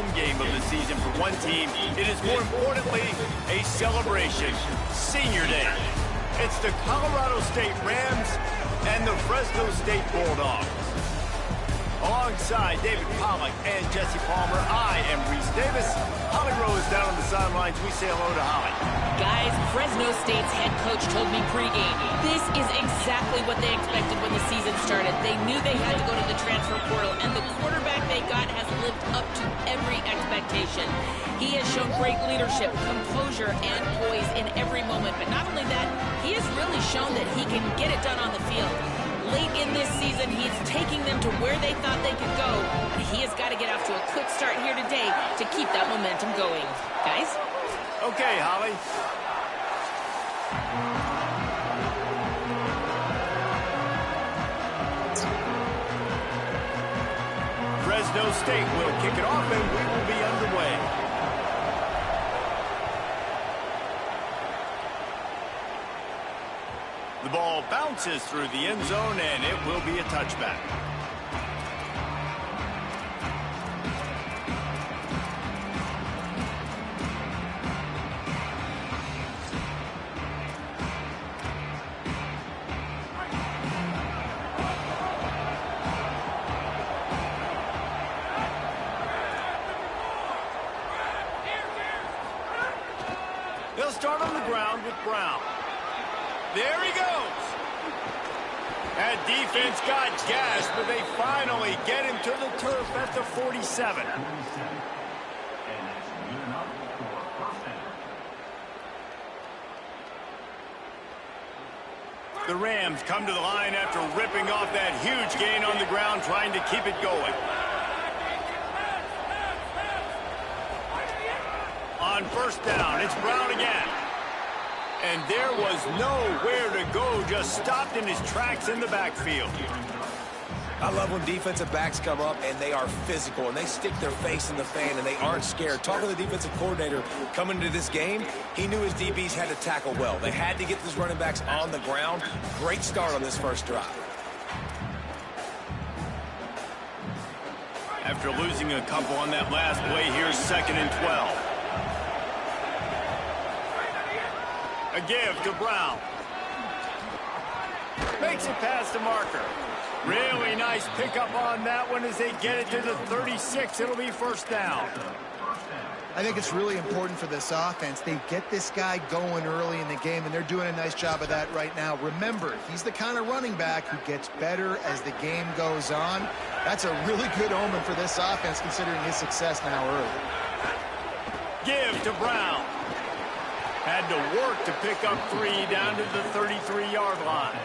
home game of the season for one team. It is more importantly a celebration. Senior Day. It's the Colorado State Rams and the Fresno State Bulldogs. Alongside David Pollack and Jesse Palmer, I am Reese Davis. Holly Rose down on the sidelines. We say hello to Holly. Guys, Fresno State's head coach told me pregame, this is exactly what they expected when the season started. They knew they had to go to the transfer portal, and the quarterback they got has lived up to every expectation. He has shown great leadership, composure, and poise in every moment. But not only that, he has really shown that he can get it done on the field. Late in this season, he's taking them to where they thought they could go. He has got to get off to a quick start here today to keep that momentum going. Guys? Okay, Holly. Fresno State will kick it off, and we will be underway. The ball bounces through the end zone, and it will be a touchback. They'll start on the ground with Brown. There he goes. That defense got gashed, but they finally get him to the turf at the 47. The Rams come to the line after ripping off that huge gain on the ground, trying to keep it going. On first down, it's Brown again. And there was nowhere to go, just stopped in his tracks in the backfield. I love when defensive backs come up and they are physical and they stick their face in the fan and they aren't scared. Talking to the defensive coordinator coming into this game, he knew his DBs had to tackle well. They had to get these running backs on the ground. Great start on this first drive. After losing a couple on that last play, here's 2nd and 12. A give to Brown. Makes it past the marker. Really nice pickup on that one as they get it to the 36. It'll be first down. I think it's really important for this offense. They get this guy going early in the game, and they're doing a nice job of that right now. Remember, he's the kind of running back who gets better as the game goes on. That's a really good omen for this offense, considering his success now early. Give to Brown. Had to work to pick up 3 down to the 33-yard line.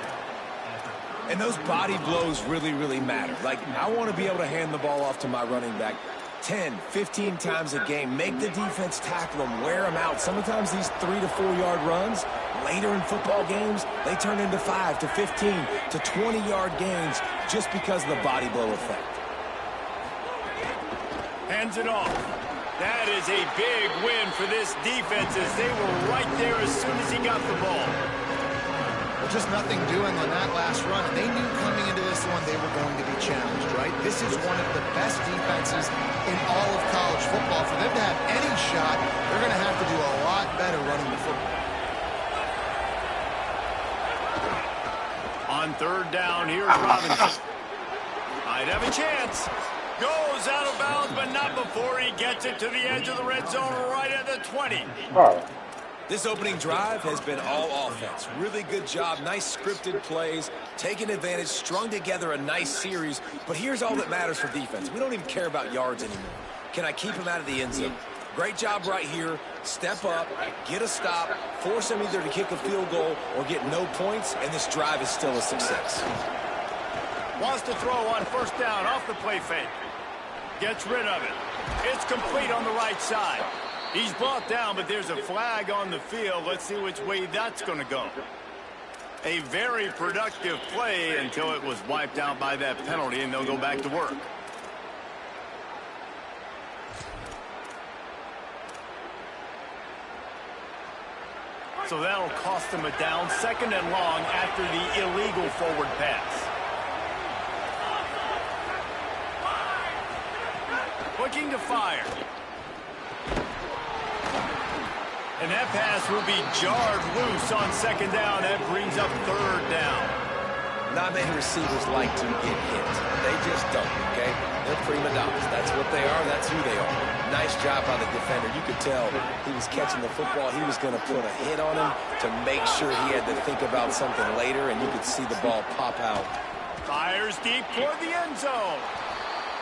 And those body blows really, really matter. Like, I want to be able to hand the ball off to my running back 10, 15 times a game. Make the defense tackle them, wear them out. Sometimes these 3 to 4 yard runs, later in football games, they turn into 5 to 15 to 20-yard gains just because of the body blow effect. Hands it off. That is a big win for this defense as they were right there as soon as he got the ball. Well, just nothing doing on that last run. They knew coming into this one they were going to be challenged, right? This is one of the best defenses in all of college football. For them to have any shot, they're going to have to do a lot better running the football. On third down, here's Robinson. Might have a chance. Goes out of bounds, but not before he gets it to the edge of the red zone right at the 20. This opening drive has been all offense. Really good job, nice scripted plays, taking advantage, strung together a nice series. But here's all that matters for defense. We don't even care about yards anymore. Can I keep him out of the end zone? Great job right here. Step up, get a stop, force him either to kick a field goal or get no points, and this drive is still a success. Wants to throw on first down off the play fake. Gets rid of it. It's complete on the right side. He's brought down, but there's a flag on the field. Let's see which way that's going to go. A very productive play until it was wiped out by that penalty, and they'll go back to work. So that'll cost them a down, 2nd and long after the illegal forward pass. looking to fire. And that pass will be jarred loose on second down. That brings up third down. Not many receivers like to get hit. They just don't, okay? They're prima donnas. That's what they are. That's who they are. Nice job by the defender. You could tell he was catching the football. He was going to put a hit on him to make sure he had to think about something later, and you could see the ball pop out. Fires deep toward the end zone.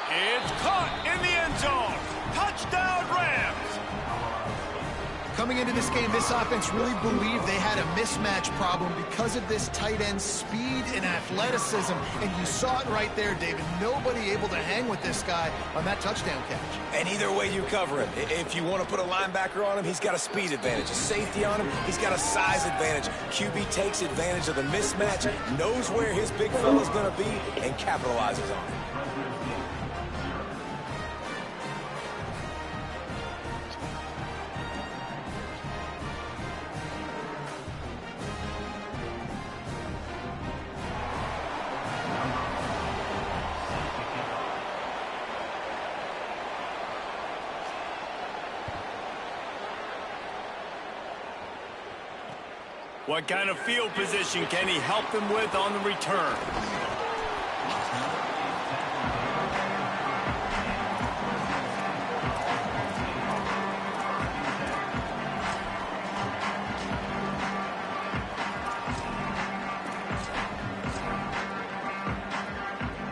It's caught in the end zone. Touchdown, Rams. Coming into this game, this offense really believed they had a mismatch problem because of this tight end speed and athleticism. And you saw it right there, David. Nobody able to hang with this guy on that touchdown catch. And either way you cover him. If you want to put a linebacker on him, he's got a speed advantage. A safety on him, he's got a size advantage. QB takes advantage of the mismatch, knows where his big fella's going to be, and capitalizes on it. What kind of field position can he help them with on the return?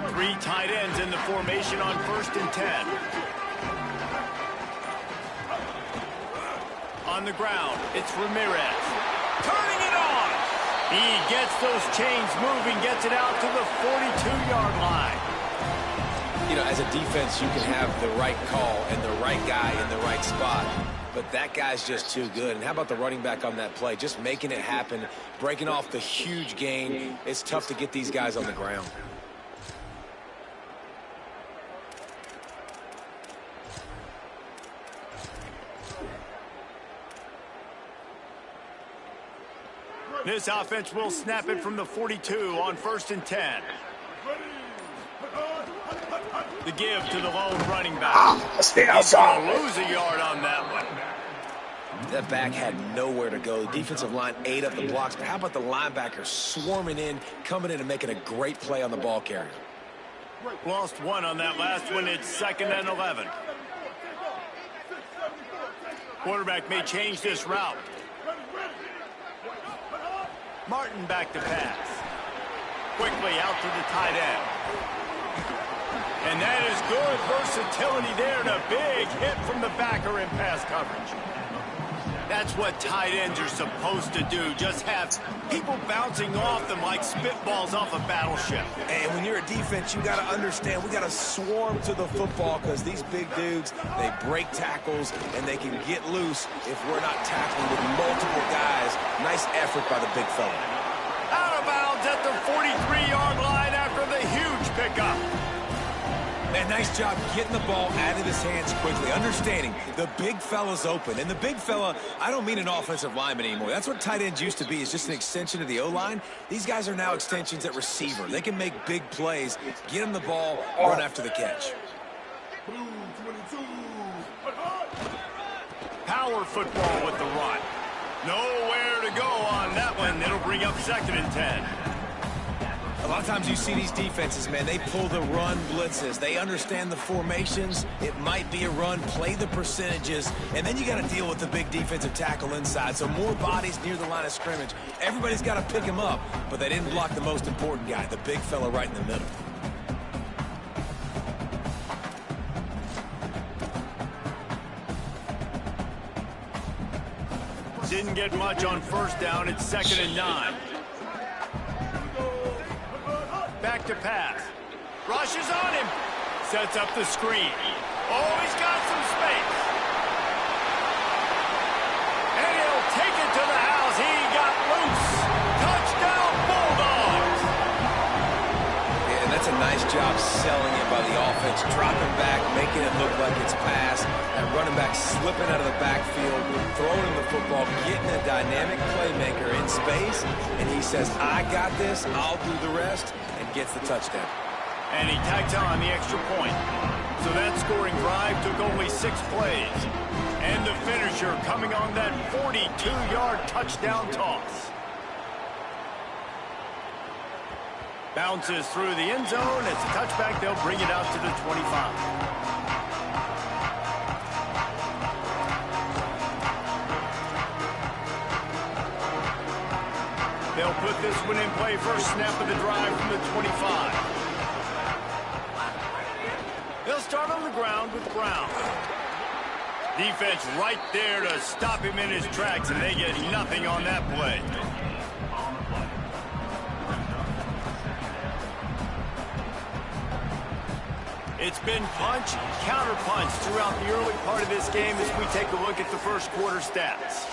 Three tight ends in the formation on 1st and 10. On the ground, it's Ramirez. Turning it on. He gets those chains moving, gets it out to the 42-yard line. You know, as a defense, you can have the right call and the right guy in the right spot, but that guy's just too good. And how about the running back on that play? Just making it happen, breaking off the huge gain. It's tough to get these guys on the ground. This offense will snap it from the 42 on 1st and 10. The give to the lone running back. Stay He's outside. going to lose a yard on that one. That back had nowhere to go. The defensive line ate up the blocks, but how about the linebacker swarming in, coming in and making a great play on the ball carrier? Lost one on that last one. It's 2nd and 11. Quarterback may change this route. Martin back to pass. Quickly out to the tight end. And that is good versatility there and a big hit from the backer in pass coverage. That's what tight ends are supposed to do. Just have people bouncing off them like spitballs off a battleship. And when you're a defense, you got to understand, we got to swarm to the football because these big dudes, they break tackles and they can get loose if we're not tackling with multiple guys. Nice effort by the big fella. Out of bounds at the 43-yard line after the huge pickup. Man, nice job getting the ball out of his hands quickly, understanding the big fella's open. And the big fella, I don't mean an offensive lineman anymore. That's what tight ends used to be, is just an extension of the O-line. These guys are now extensions at receiver. They can make big plays, get him the ball, run after the catch. Power football with the run. Nowhere to go on that one. It'll bring up 2nd and 10. A lot of times you see these defenses, man, they pull the run blitzes. They understand the formations. It might be a run, play the percentages, and then you got to deal with the big defensive tackle inside. So more bodies near the line of scrimmage. Everybody's got to pick him up, but they didn't block the most important guy, the big fella right in the middle. Didn't get much on 1st down. It's 2nd and 9. Back to pass. Rushes on him. Sets up the screen. Oh, he's got some space. And he'll take it to the house. He got loose. Touchdown, Bulldogs. Yeah, and that's a nice job selling it by the offense. Dropping back, making it look like it's pass. That running back slipping out of the backfield, throwing him the football, getting a dynamic playmaker in space. And he says, I got this. I'll do the rest. Gets the touchdown. And he tags on the extra point. So that scoring drive took only 6 plays. And the finisher coming on that 42-yard touchdown toss. Bounces through the end zone. It's a touchback. They'll bring it out to the 25. They'll put this one in play. First snap of the drive from the 25. They'll start on the ground with Brown. Defense right there to stop him in his tracks, and they get nothing on that play. It's been punch, counter punch throughout the early part of this game as we take a look at the first quarter stats.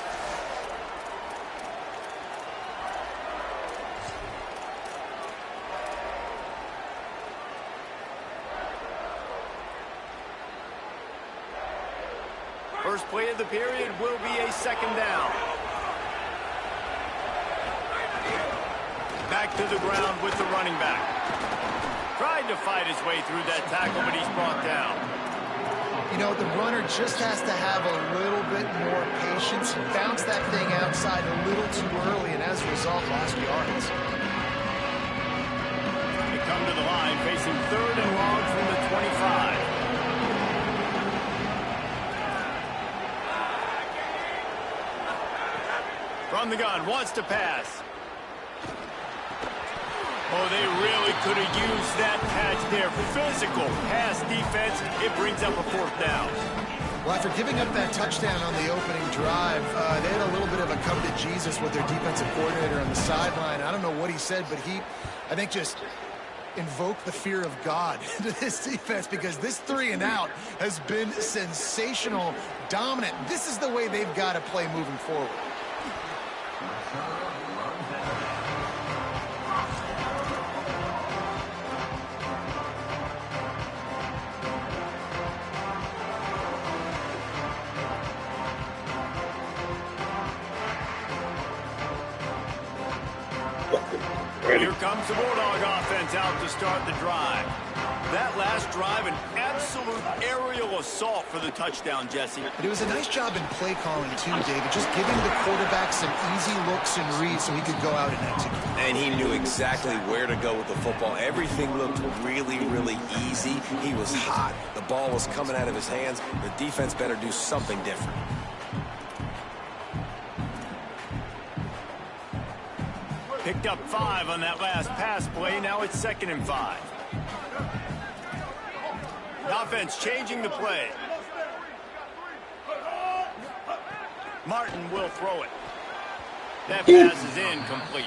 First play of the period will be a second down. Back to the ground with the running back. Tried to fight his way through that tackle, but he's brought down. You know, the runner just has to have a little bit more patience. He bounced that thing outside a little too early, and as a result, lost yards. They come to the line, facing third and long from the 25. From the gun, wants to pass. Oh, they really could have used that catch there. Physical pass defense. It brings up a fourth down. Well, after giving up that touchdown on the opening drive, they had a little bit of a come to Jesus with their defensive coordinator on the sideline. I don't know what he said, but he, I think, just invoked the fear of God into this defense, because this 3 and out has been sensational, dominant. This is the way they've got to play moving forward. Here comes the Bulldog offense out to start the drive. That last drive, an absolute aerial assault for the touchdown, Jesse. But it was a nice job in play calling too, David, just giving the quarterback some easy looks and reads so he could go out and execute. And he knew exactly where to go with the football. Everything looked really, really easy. He was hot. The ball was coming out of his hands. The defense better do something different. Picked up 5 on that last pass play. Now it's 2nd and 5. The offense changing the play. Martin will throw it. That pass is incomplete.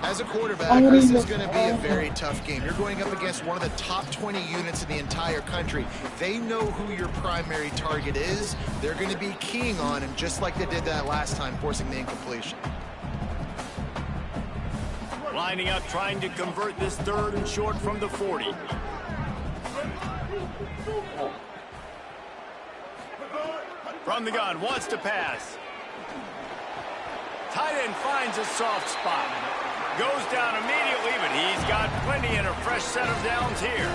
As a quarterback, this is going to be a very tough game. You're going up against one of the top 20 units in the entire country. They know who your primary target is. They're going to be keying on him, just like they did that last time, forcing the incompletion. Lining up, trying to convert this 3rd and short from the 40. From the gun, wants to pass. Tight end finds a soft spot. Goes down immediately, but he's got plenty and a fresh set of downs here.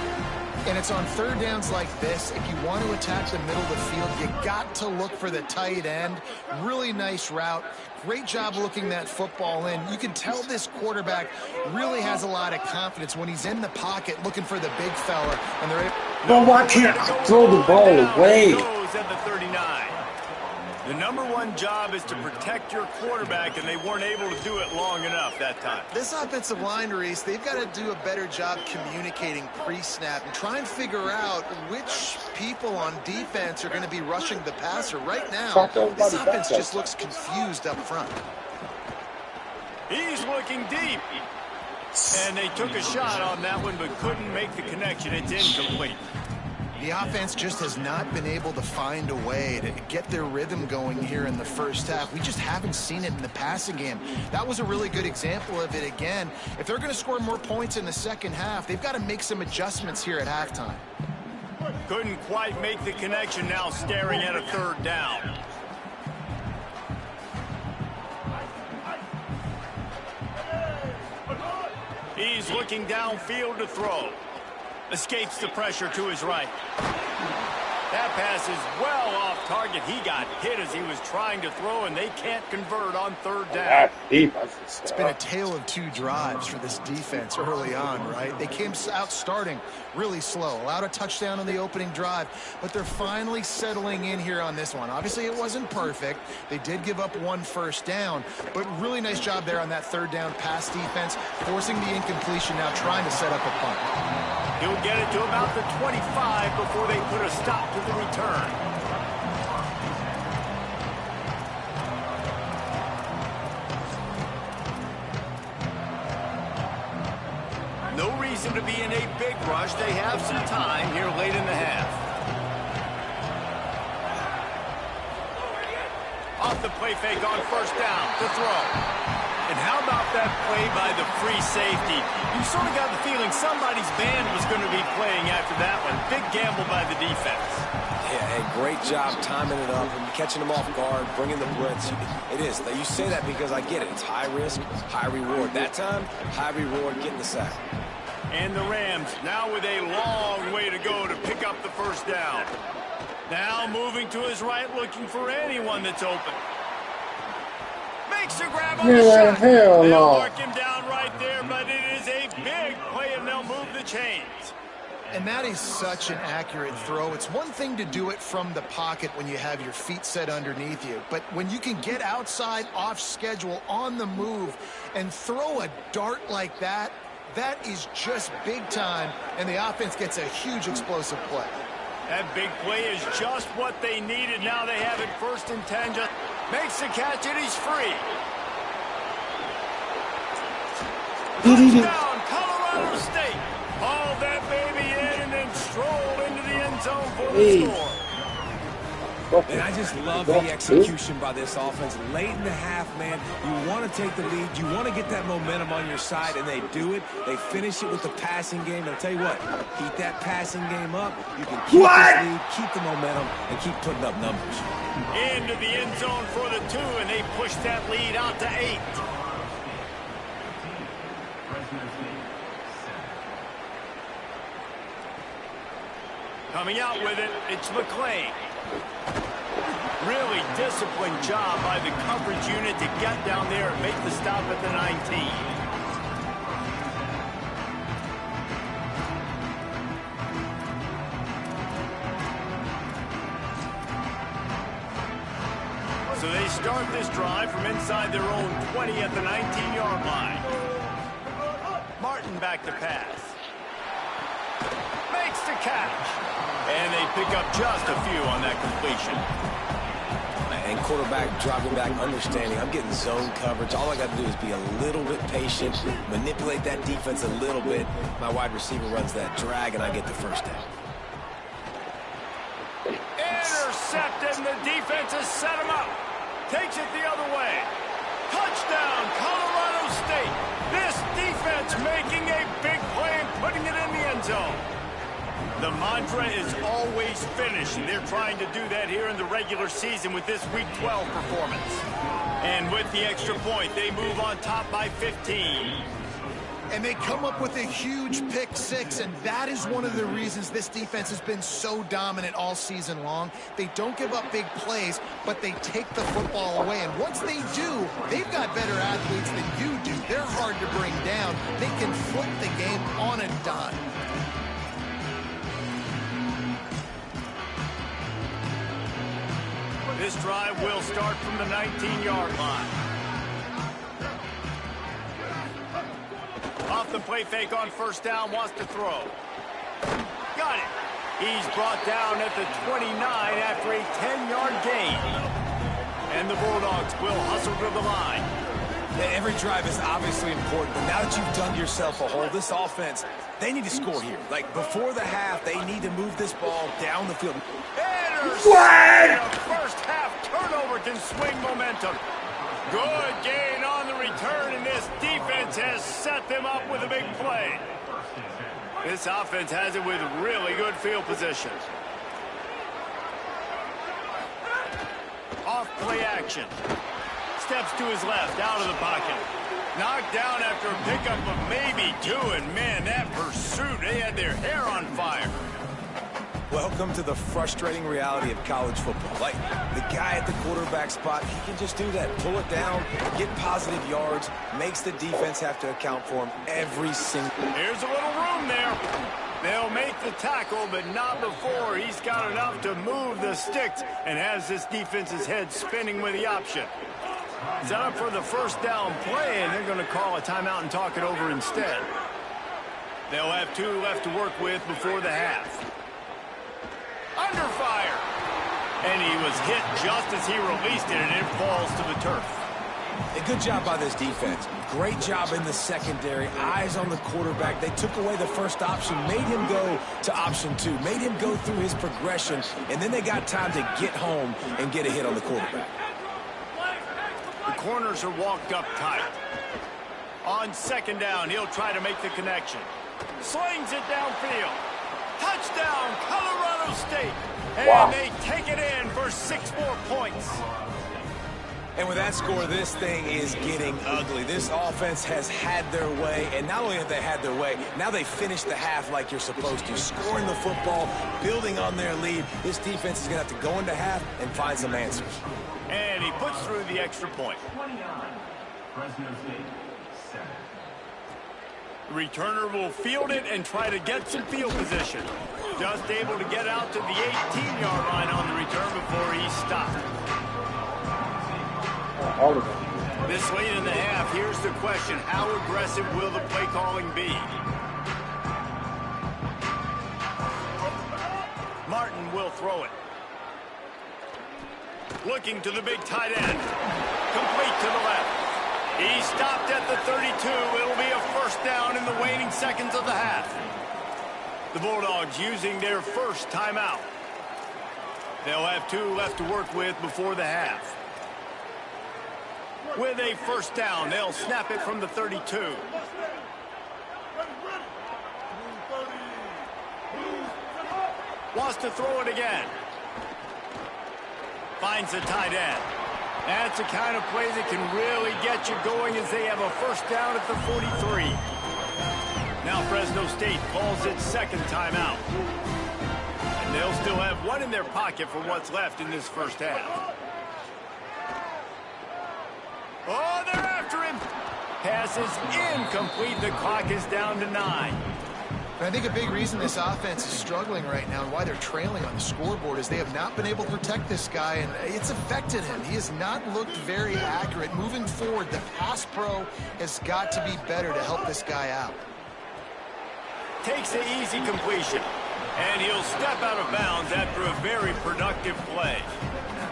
And it's on 3rd downs like this. If you want to attack the middle of the field, you got to look for the tight end. Really nice route. Great job looking that football in. You can tell this quarterback really has a lot of confidence when he's in the pocket looking for the big fella. And they're Well, why can't I throw the ball away? Goes at the 39. The #1 job is to protect your quarterback, and they weren't able to do it long enough that time. This offensive line, Reese, they've got to do a better job communicating pre-snap and try and figure out which people on defense are going to be rushing the passer. Right now, this offense just looks confused up front. He's looking deep. And they took a shot on that one, but couldn't make the connection. It's incomplete. The offense just has not been able to find a way to get their rhythm going here in the first half. We just haven't seen it in the passing game. That was a really good example of it again. If they're going to score more points in the second half, they've got to make some adjustments here at halftime. Couldn't quite make the connection, now staring at a 3rd down. He's looking downfield to throw. Escapes the pressure to his right. That pass is well off target. He got hit as he was trying to throw, and they can't convert on third down. It's been a tale of two drives for this defense early on, right? They came out starting really slow, allowed a touchdown on the opening drive, but they're finally settling in here on this one. Obviously, it wasn't perfect. They did give up one first down, but really nice job there on that third down pass defense, forcing the incompletion, now trying to set up a punt. He'll get it to about the 25 before they put a stop to the return. No reason to be in a big rush. They have some time here late in the half. Off the play fake on first down to throw. And how about that play by the free safety? You sort of got the feeling somebody's band was going to be playing after that one. Big gamble by the defense. Yeah, hey, great job timing it up and catching them off guard, bringing the blitz. It is. You say that because I get it. It's high risk, high reward. That time, high reward, getting the sack. And the Rams now with a long way to go to pick up the first down. Now moving to his right, looking for anyone that's open. Makes a grab on the shot. Hell They'll no. mark him down right there, but it is a big play, and they'll move the chains. And that is such an accurate throw. It's one thing to do it from the pocket when you have your feet set underneath you, but when you can get outside, off schedule, on the move, and throw a dart like that, that is just big time, and the offense gets a huge explosive play. That big play is just what they needed. Now they have it 1st and 10. Just makes the catch, and he's free. Touchdown, Colorado State. Haul that baby in and then stroll into the end zone for the score. And I just love the execution by this offense. Late in the half, man, you want to take the lead. You want to get that momentum on your side, and they do it. They finish it with the passing game. And I'll tell you what, keep that passing game up. You can keep this lead, keep the momentum, and keep putting up numbers. Into the end zone for the 2, and they push that lead out to 8. Coming out with it, it's McClain. Really disciplined job by the coverage unit to get down there and make the stop at the 19. So they start this drive from inside their own 20 at the 19-yard line. Martin back to pass. Makes the catch. And they pick up just a few on that completion. And quarterback dropping back, understanding I'm getting zone coverage. All I got to do is be a little bit patient, manipulate that defense a little bit. My wide receiver runs that drag, and I get the first down. Intercepted, and the defense has set him up. Takes it the other way. Touchdown, Colorado State. This defense making a big play and putting it in the end zone. The mantra is always finish, and they're trying to do that here in the regular season with this Week 12 performance. And with the extra point, they move on top by 15. And they come up with a huge pick 6, and that is one of the reasons this defense has been so dominant all season long. They don't give up big plays, but they take the football away. And once they do, they've got better athletes than you do. They're hard to bring down. They can flip the game on a dime. This drive will start from the 19-yard line. Off the play fake on first down, wants to throw. Got it. He's brought down at the 29 after a 10-yard gain. And the Bulldogs will hustle to the line. Every drive is obviously important, but now that you've dug yourself a hole, this offense, they need to score here. Like, before the half, they need to move this ball down the field. What? First half turnover can swing momentum. Good gain on the return, and this defense has set them up with a big play. This offense has it with really good field position. Off play action. steps to his left, out of the pocket. Knocked down after a pickup of maybe 2, and man, that pursuit, they had their hair on fire. Welcome to the frustrating reality of college football. Like, the guy at the quarterback spot, he can just do that. Pull it down, get positive yards, makes the defense have to account for him every single... Here's a little room there. They'll make the tackle, but not before he's got enough to move the sticks and has this defense's head spinning with the option. Set up for the first down play, and they're going to call a timeout and talk it over instead. They'll have 2 left to work with before the half. Under fire. And he was hit just as he released it, and it falls to the turf. A good job by this defense. Great job in the secondary. Eyes on the quarterback. They took away the first option, made him go to option 2, made him go through his progression, and then they got time to get home and get a hit on the quarterback. The corners are walked up tight. On second down, he'll try to make the connection. Slings it downfield. Touchdown, Colorado State. And they take it in for 6 more points. And with that score, this thing is getting ugly. This offense has had their way, and not only have they had their way, now they finish the half like you're supposed to, scoring the football, building on their lead. This defense is going to have to go into half and find some answers. And he puts through the extra point. The returner will field it and try to get some field position. Just able to get out to the 18-yard line on the return before he stopped. This late in the half, here's the question. How aggressive will the play calling be? Martin will throw it. Looking to the big tight end. Complete to the left. He stopped at the 32. It'll be a first down in the waning seconds of the half. The Bulldogs using their first timeout. They'll have 2 left to work with before the half. With a first down, they'll snap it from the 32. Wants to throw it again. Finds the tight end. That's the kind of play that can really get you going as they have a first down at the 43. Now Fresno State calls its second timeout. And they'll still have 1 in their pocket for what's left in this first half. Oh, they're after him. Pass is incomplete. The clock is down to 9. But I think a big reason this offense is struggling right now and why they're trailing on the scoreboard is they have not been able to protect this guy, and it's affected him. He has not looked very accurate. Moving forward, the pass pro has got to be better to help this guy out. Takes the easy completion, and he'll step out of bounds after a very productive play.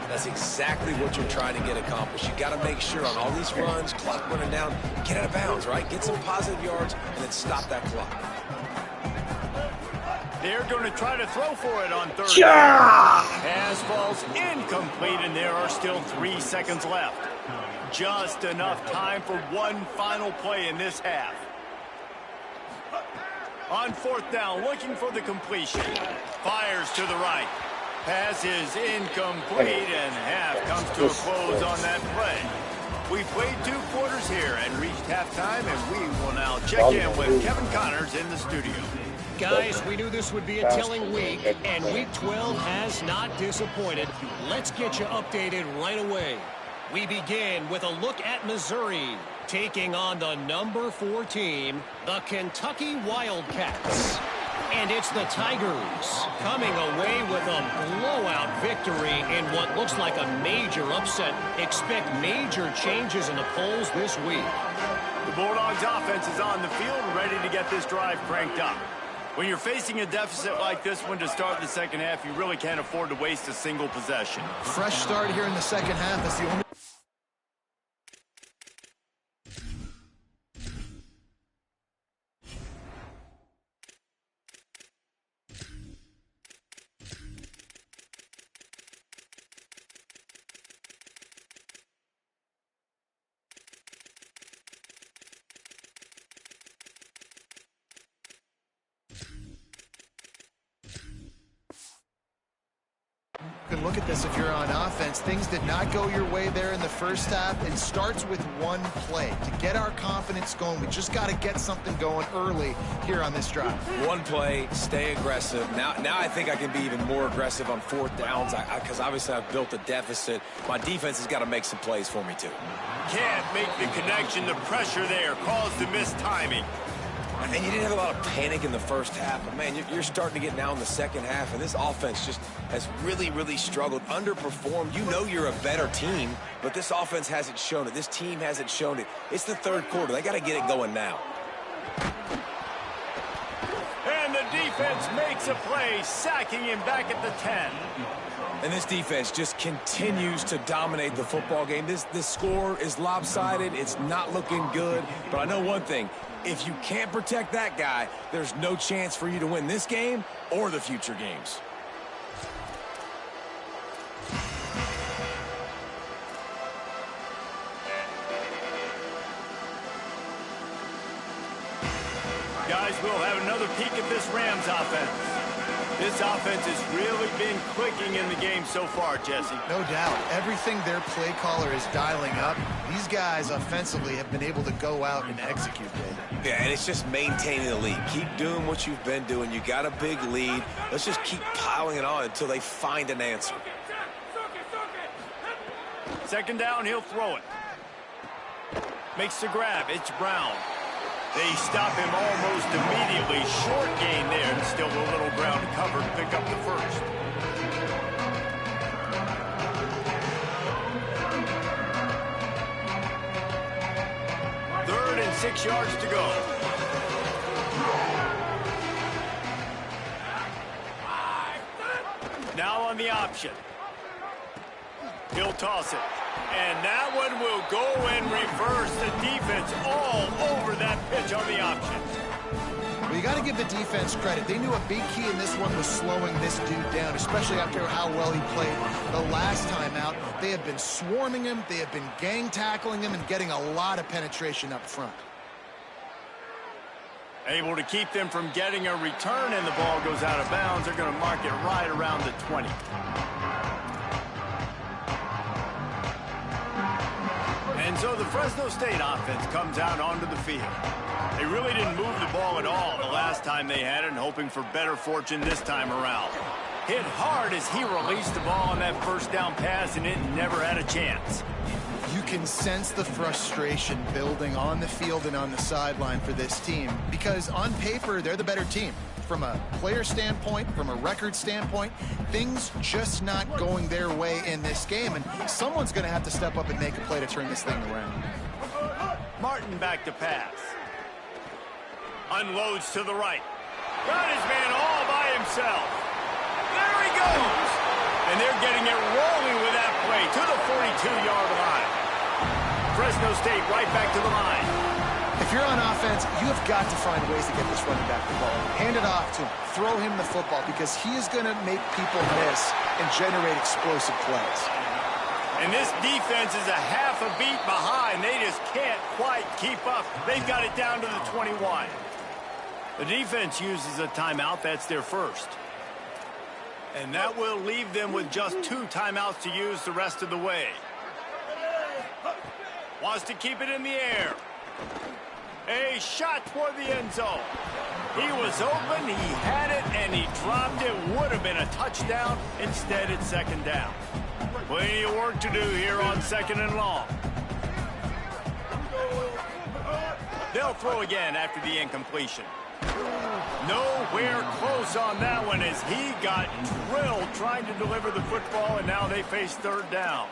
That's exactly what you're trying to get accomplished. You got to make sure on all these runs, clock running down, get out of bounds, right? Get some positive yards, and then stop that clock. They're going to try to throw for it on third. Pass falls incomplete, and there are still 3 seconds left. Just enough time for one final play in this half. On fourth down, looking for the completion. Fires to the right. Pass is incomplete, and half comes to a close on that play. We played 2 quarters here and reached halftime, and we will now check in with Kevin Connors in the studio. Guys, we knew this would be a telling week, and Week 12 has not disappointed. Let's get you updated right away. We begin with a look at Missouri, taking on the number 4 team, the Kentucky Wildcats. And it's the Tigers coming away with a blowout victory in what looks like a major upset. Expect major changes in the polls this week. The Bulldogs offense is on the field, ready to get this drive cranked up. When you're facing a deficit like this one to start the second half, you really can't afford to waste a single possession. Fresh start here in the second half is the only... You can look at this if you're on offense. Things did not go your way there in the first half. It starts with one play. To get our confidence going, we just got to get something going early here on this drive. One play, stay aggressive. Now I think I can be even more aggressive on fourth downs because obviously I've built a deficit. My defense has got to make some plays for me too. Can't make the connection. The pressure there caused the missed timing. And you didn't have a lot of panic in the first half, but man, you're starting to get now in the second half, and this offense just has really, really struggled, underperformed. You know you're a better team, but this offense hasn't shown it. This team hasn't shown it. It's the third quarter. They got to get it going now. And the defense makes a play, sacking him back at the 10. And this defense just continues to dominate the football game. This score is lopsided. It's not looking good, but I know one thing. If you can't protect that guy, there's no chance for you to win this game or the future games. Guys, we'll have another peek at this Rams offense. This offense has really been clicking in the game so far, Jesse. No doubt. Everything their play caller is dialing up, these guys offensively have been able to go out and execute it. Yeah, and it's just maintaining the lead. Keep doing what you've been doing. You got a big lead. Let's just keep piling it on until they find an answer. Second down, he'll throw it. Makes the grab. It's Brown. They stop him almost immediately. Short gain there, and still a little ground to cover to pick up the first. Third and 6 yards to go. Now on the option. He'll toss it. And that one will go in reverse. The defense all over that pitch on the option. Well, you got to give the defense credit. They knew a big key in this one was slowing this dude down, especially after how well he played the last time out. They have been swarming him. They have been gang tackling him and getting a lot of penetration up front. Able to keep them from getting a return, and the ball goes out of bounds. They're going to mark it right around the 20. And so the Fresno State offense comes out onto the field. They really didn't move the ball at all the last time they had it, and hoping for better fortune this time around. Hit hard as he released the ball on that first down pass, and it never had a chance. You can sense the frustration building on the field and on the sideline for this team because on paper, they're the better team. From a player standpoint, from a record standpoint, things just not going their way in this game, and someone's going to have to step up and make a play to turn this thing around. Martin back to pass. Unloads to the right. Got his man all by himself. There he goes. And they're getting it rolling with that play to the 42-yard line. Fresno State right back to the line. If you're on offense, you have got to find ways to get this running back the ball. Hand it off to him. Throw him the football because he is going to make people miss and generate explosive plays. And this defense is a half a beat behind. They just can't quite keep up. They've got it down to the 21. The defense uses a timeout. That's their first. And that will leave them with just 2 timeouts to use the rest of the way. Wants to keep it in the air. A shot toward the end zone. He was open, he had it, and he dropped it. Would have been a touchdown. Instead, it's second down. Plenty of work to do here on second and long. They'll throw again after the incompletion. Nowhere close on that one as he got drilled trying to deliver the football, and now they face third down.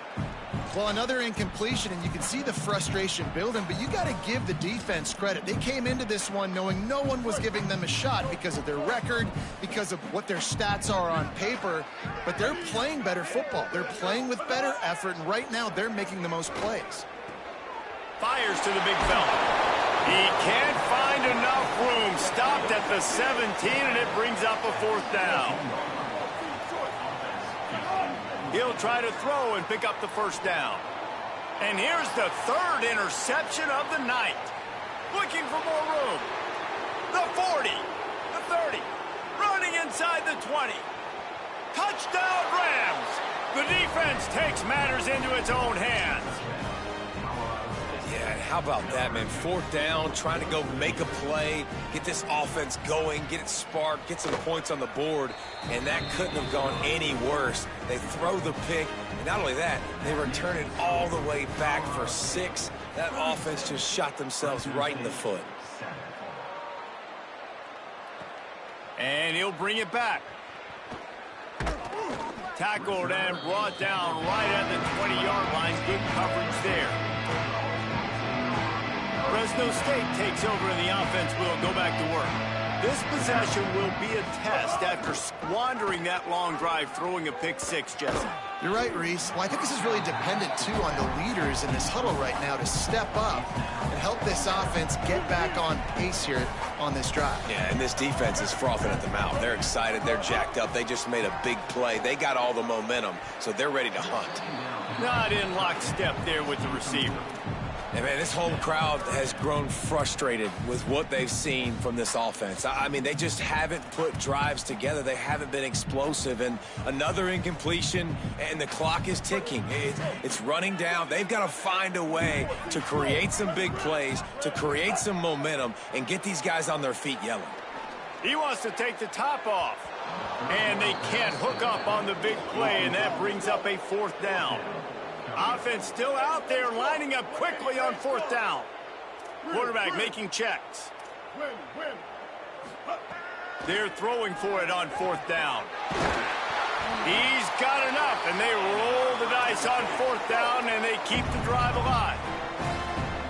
Well, another incompletion, and you can see the frustration building, but you got to give the defense credit. They came into this one knowing no one was giving them a shot because of their record, because of what their stats are on paper, but they're playing better football. They're playing with better effort, and right now they're making the most plays. Fires to the big fella. He can't find enough room. Stopped at the 17, and it brings up a fourth down. He'll try to throw and pick up the first down. And here's the third interception of the night. Looking for more room. The 40, the 30, running inside the 20. Touchdown, Rams! The defense takes matters into its own hands. Yeah, how about that, man? 4th down, trying to go make a play, get this offense going, get it sparked, get some points on the board, and that couldn't have gone any worse. They throw the pick, and not only that, they return it all the way back for 6. That offense just shot themselves right in the foot. And he'll bring it back. Tackled and brought down right at the 20-yard line. Good coverage there. Fresno State takes over and the offense will go back to work. This possession will be a test after squandering that long drive, throwing a pick 6, Jesse. You're right, Reese. Well, I think this is really dependent, too, on the leaders in this huddle right now to step up and help this offense get back on pace here on this drive. Yeah, and this defense is frothing at the mouth. They're excited. They're jacked up. They just made a big play. They got all the momentum, so they're ready to hunt. Not in lockstep there with the receiver. And, man, this whole crowd has grown frustrated with what they've seen from this offense. I mean, they just haven't put drives together. They haven't been explosive. And another incompletion, and the clock is ticking. It's running down. They've got to find a way to create some big plays, to create some momentum, and get these guys on their feet yelling. He wants to take the top off. And they can't hook up on the big play, and that brings up a 4th down. Offense still out there, lining up quickly on 4th down. Quarterback making checks. They're throwing for it on 4th down. He's got enough, and they roll the dice on 4th down, and they keep the drive alive.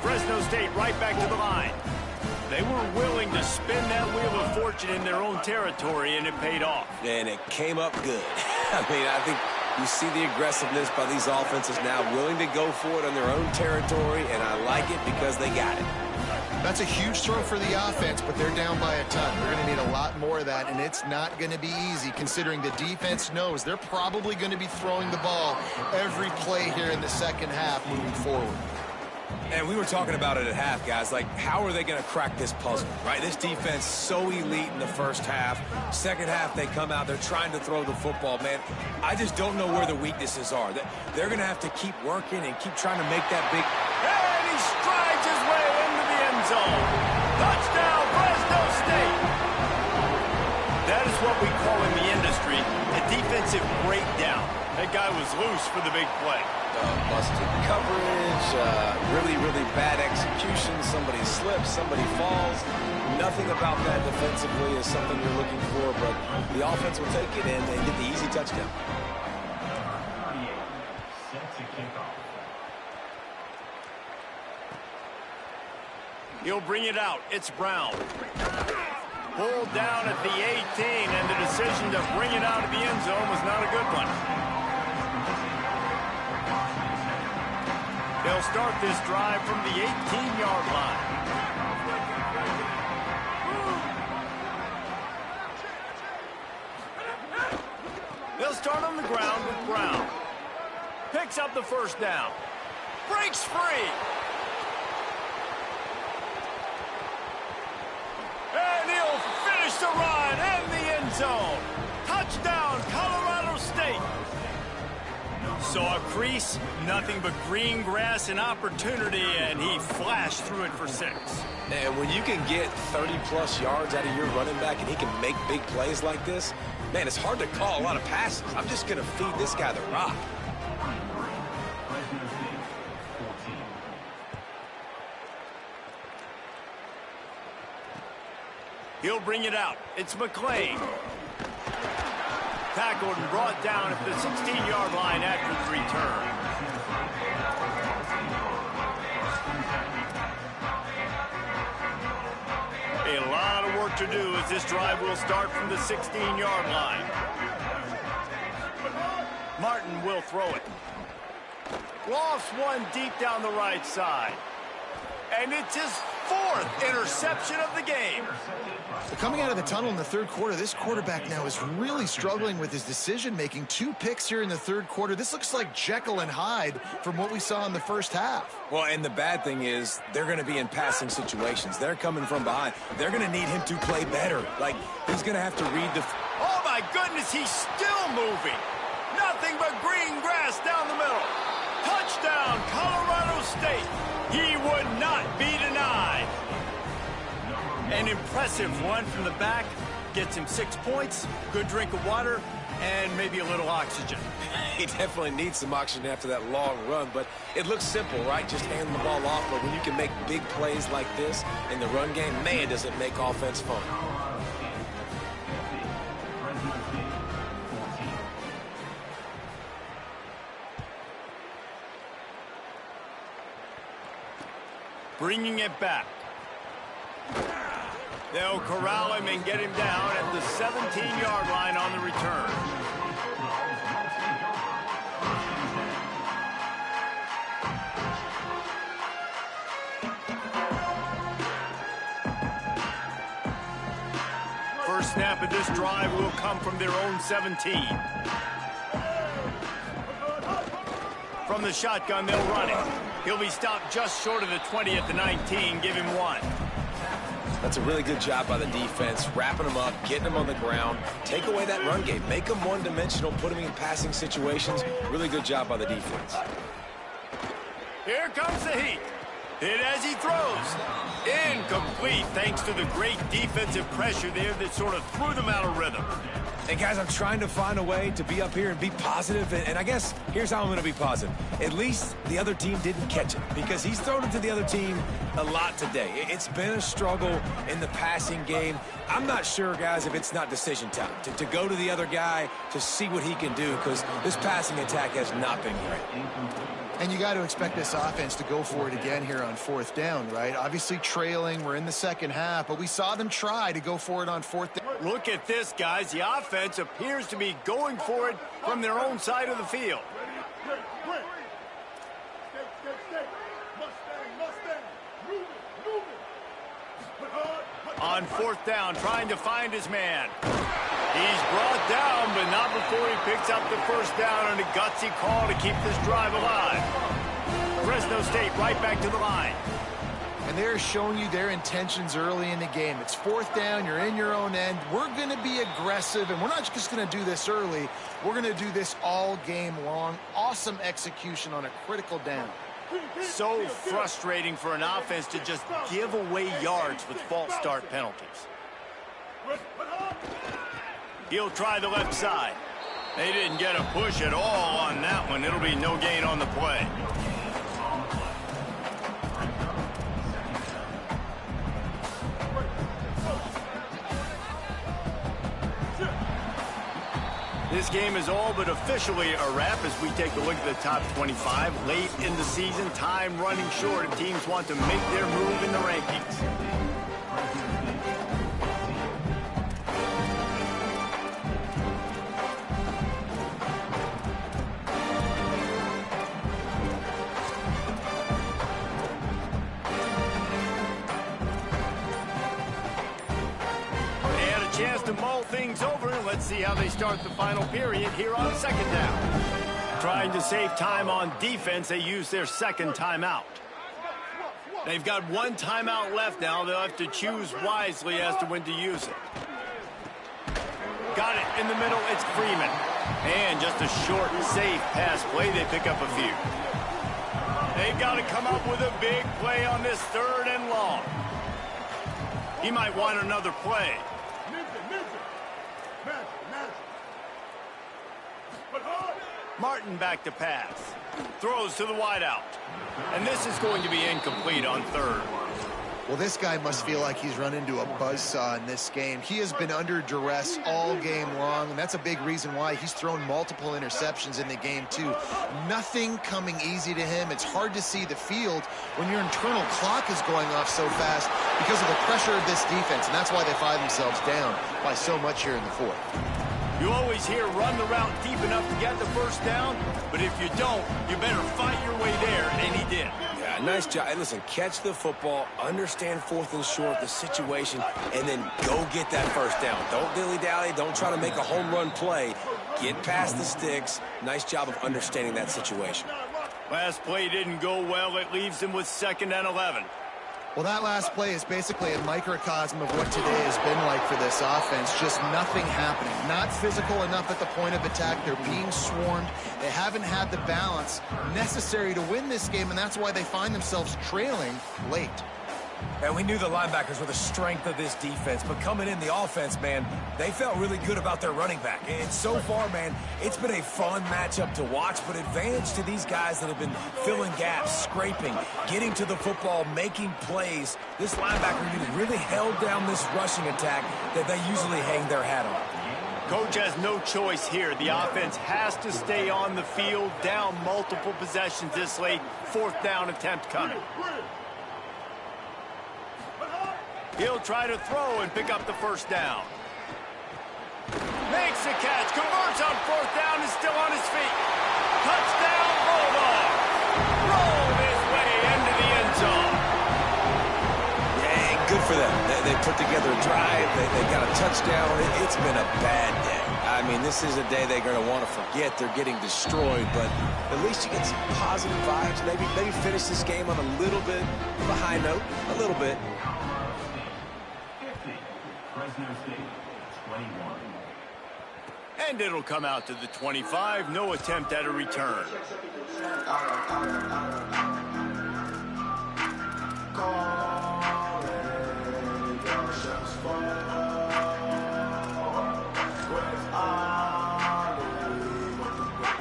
Fresno State right back to the line. They were willing to spin that wheel of fortune in their own territory, and it paid off. And it came up good. I mean, I think you see the aggressiveness by these offenses now, willing to go for it on their own territory, and I like it because they got it. That's a huge throw for the offense, but they're down by a ton. They're going to need a lot more of that, and it's not going to be easy considering the defense knows they're probably going to be throwing the ball every play here in the second half moving forward. And we were talking about it at half, guys. Like, how are they going to crack this puzzle, right? This defense so elite in the first half. Second half, they come out. They're trying to throw the football, man. I just don't know where the weaknesses are. They're going to have to keep working and keep trying to make that big. And he strides his way into the end zone. Touchdown, Fresno State. That is what we call in the industry a defensive breakdown. That guy was loose for the big play. Busted coverage, really, really bad execution. Somebody slips, somebody falls. Nothing about that defensively is something you're looking for, but the offense will take it and get the easy touchdown. He'll bring it out. It's Brown. Pulled down at the 18, and the decision to bring it out of the end zone was not a good one. They'll start this drive from the 18-yard line. They'll start on the ground with Brown. Picks up the 1st down. Breaks free. And he'll finish the run in the end zone. Touchdown, Colorado State. Saw a crease, nothing but green grass and opportunity, and he flashed through it for 6. And when you can get 30-plus yards out of your running back and he can make big plays like this, man, it's hard to call a lot of passes. I'm just going to feed this guy the rock. He'll bring it out. It's McClain. Tackled and brought down at the 16-yard line after the return. A lot of work to do as this drive will start from the 16-yard line. Martin will throw it. Lost one deep down the right side. And it's his 4th interception of the game. Coming out of the tunnel in the 3rd quarter, this quarterback now is really struggling with his decision-making. 2 picks here in the 3rd quarter. This looks like Jekyll and Hyde from what we saw in the first half. Well, and the bad thing is they're going to be in passing situations. They're coming from behind. They're going to need him to play better. Like, he's going to have to read the... Oh, my goodness, he's still moving. Nothing but green State. He would not be denied. An impressive run from the back. Gets him 6 points, good drink of water, and maybe a little oxygen. He definitely needs some oxygen after that long run, but it looks simple, right? Just hand the ball off, but when you can make big plays like this in the run game, man, does it make offense fun. Bringing it back. They'll corral him and get him down at the 17-yard line on the return. First snap of this drive will come from their own 17. From the shotgun, they'll run it. He'll be stopped just short of the 20 at the 19. Give him 1. That's a really good job by the defense, wrapping them up, getting them on the ground. Take away that run game. Make them one-dimensional, put them in passing situations. Really good job by the defense. Here comes the heat. Hit as he throws. Incomplete, thanks to the great defensive pressure there that sort of threw them out of rhythm. And guys, I'm trying to find a way to be up here and be positive, and I guess here's how I'm going to be positive. At least the other team didn't catch it, because he's thrown it to the other team a lot today. It's been a struggle in the passing game. I'm not sure, guys, if it's not decision time to go to the other guy to see what he can do, because this passing attack has not been great. And you got to expect this offense to go for it again here on 4th down, right? Obviously trailing, we're in the second half, but we saw them try to go for it on 4th down. Look at this, guys. The offense appears to be going for it from their own side of the field. On 4th down, trying to find his man. He's brought down, but not before he picks up the first down on a gutsy call to keep this drive alive. Fresno State right back to the line. And they're showing you their intentions early in the game. It's 4th down, you're in your own end. We're going to be aggressive, and we're not just going to do this early. We're going to do this all game long. Awesome execution on a critical down. So frustrating for an offense to just give away yards with false start penalties. He'll try the left side. They didn't get a push at all on that one. It'll be no gain on the play. This game is all but officially a wrap as we take a look at the top 25. Late in the season, time running short, and teams want to make their move in the rankings. Chance to mull things over. Let's see how they start the final period here on 2nd down. Trying to save time on defense, they use their 2nd timeout. They've got 1 timeout left now. They'll have to choose wisely as to when to use it. Got it in the middle. It's Freeman. And just a short, safe pass play. They pick up a few. They've got to come up with a big play on this 3rd and long. He might want another play. Martin back to pass. Throws to the wideout. And this is going to be incomplete on 3rd. Well, this guy must feel like he's run into a buzzsaw in this game. He has been under duress all game long, and that's a big reason why he's thrown multiple interceptions in the game, too. Nothing coming easy to him. It's hard to see the field when your internal clock is going off so fast because of the pressure of this defense, and that's why they find themselves down by so much here in the 4th. You always hear run the route deep enough to get the first down, but if you don't, you better fight your way there, and he did. Yeah, nice job. Hey, listen, catch the football, understand 4th and short, the situation, and then go get that first down. Don't dilly-dally. Don't try to make a home run play. Get past the sticks. Nice job of understanding that situation. Last play didn't go well. It leaves him with 2nd and 11. Well, that last play is basically a microcosm of what today has been like for this offense. Just nothing happening. Not physical enough at the point of attack. They're being swarmed. They haven't had the balance necessary to win this game, and that's why they find themselves trailing late. And we knew the linebackers were the strength of this defense, but coming in the offense, man, they felt really good about their running back. And so far, man, it's been a fun matchup to watch, but advantage to these guys that have been filling gaps, scraping, getting to the football, making plays. This linebacker unit really held down this rushing attack that they usually hang their hat on. Coach has no choice here. The offense has to stay on the field, down multiple possessions this late. 4th down attempt coming. He'll try to throw and pick up the 1st down. Makes the catch, converts on 4th down, is still on his feet. Touchdown, Bulldog. Rolled his way into the end zone. Yeah, good for them. They put together a drive. They got a touchdown. It's been a bad day. I mean, this is a day they're going to want to forget. They're getting destroyed, but at least you get some positive vibes. Maybe finish this game on a little bit of a high note, a little bit. And it'll come out to the 25. No attempt at a return.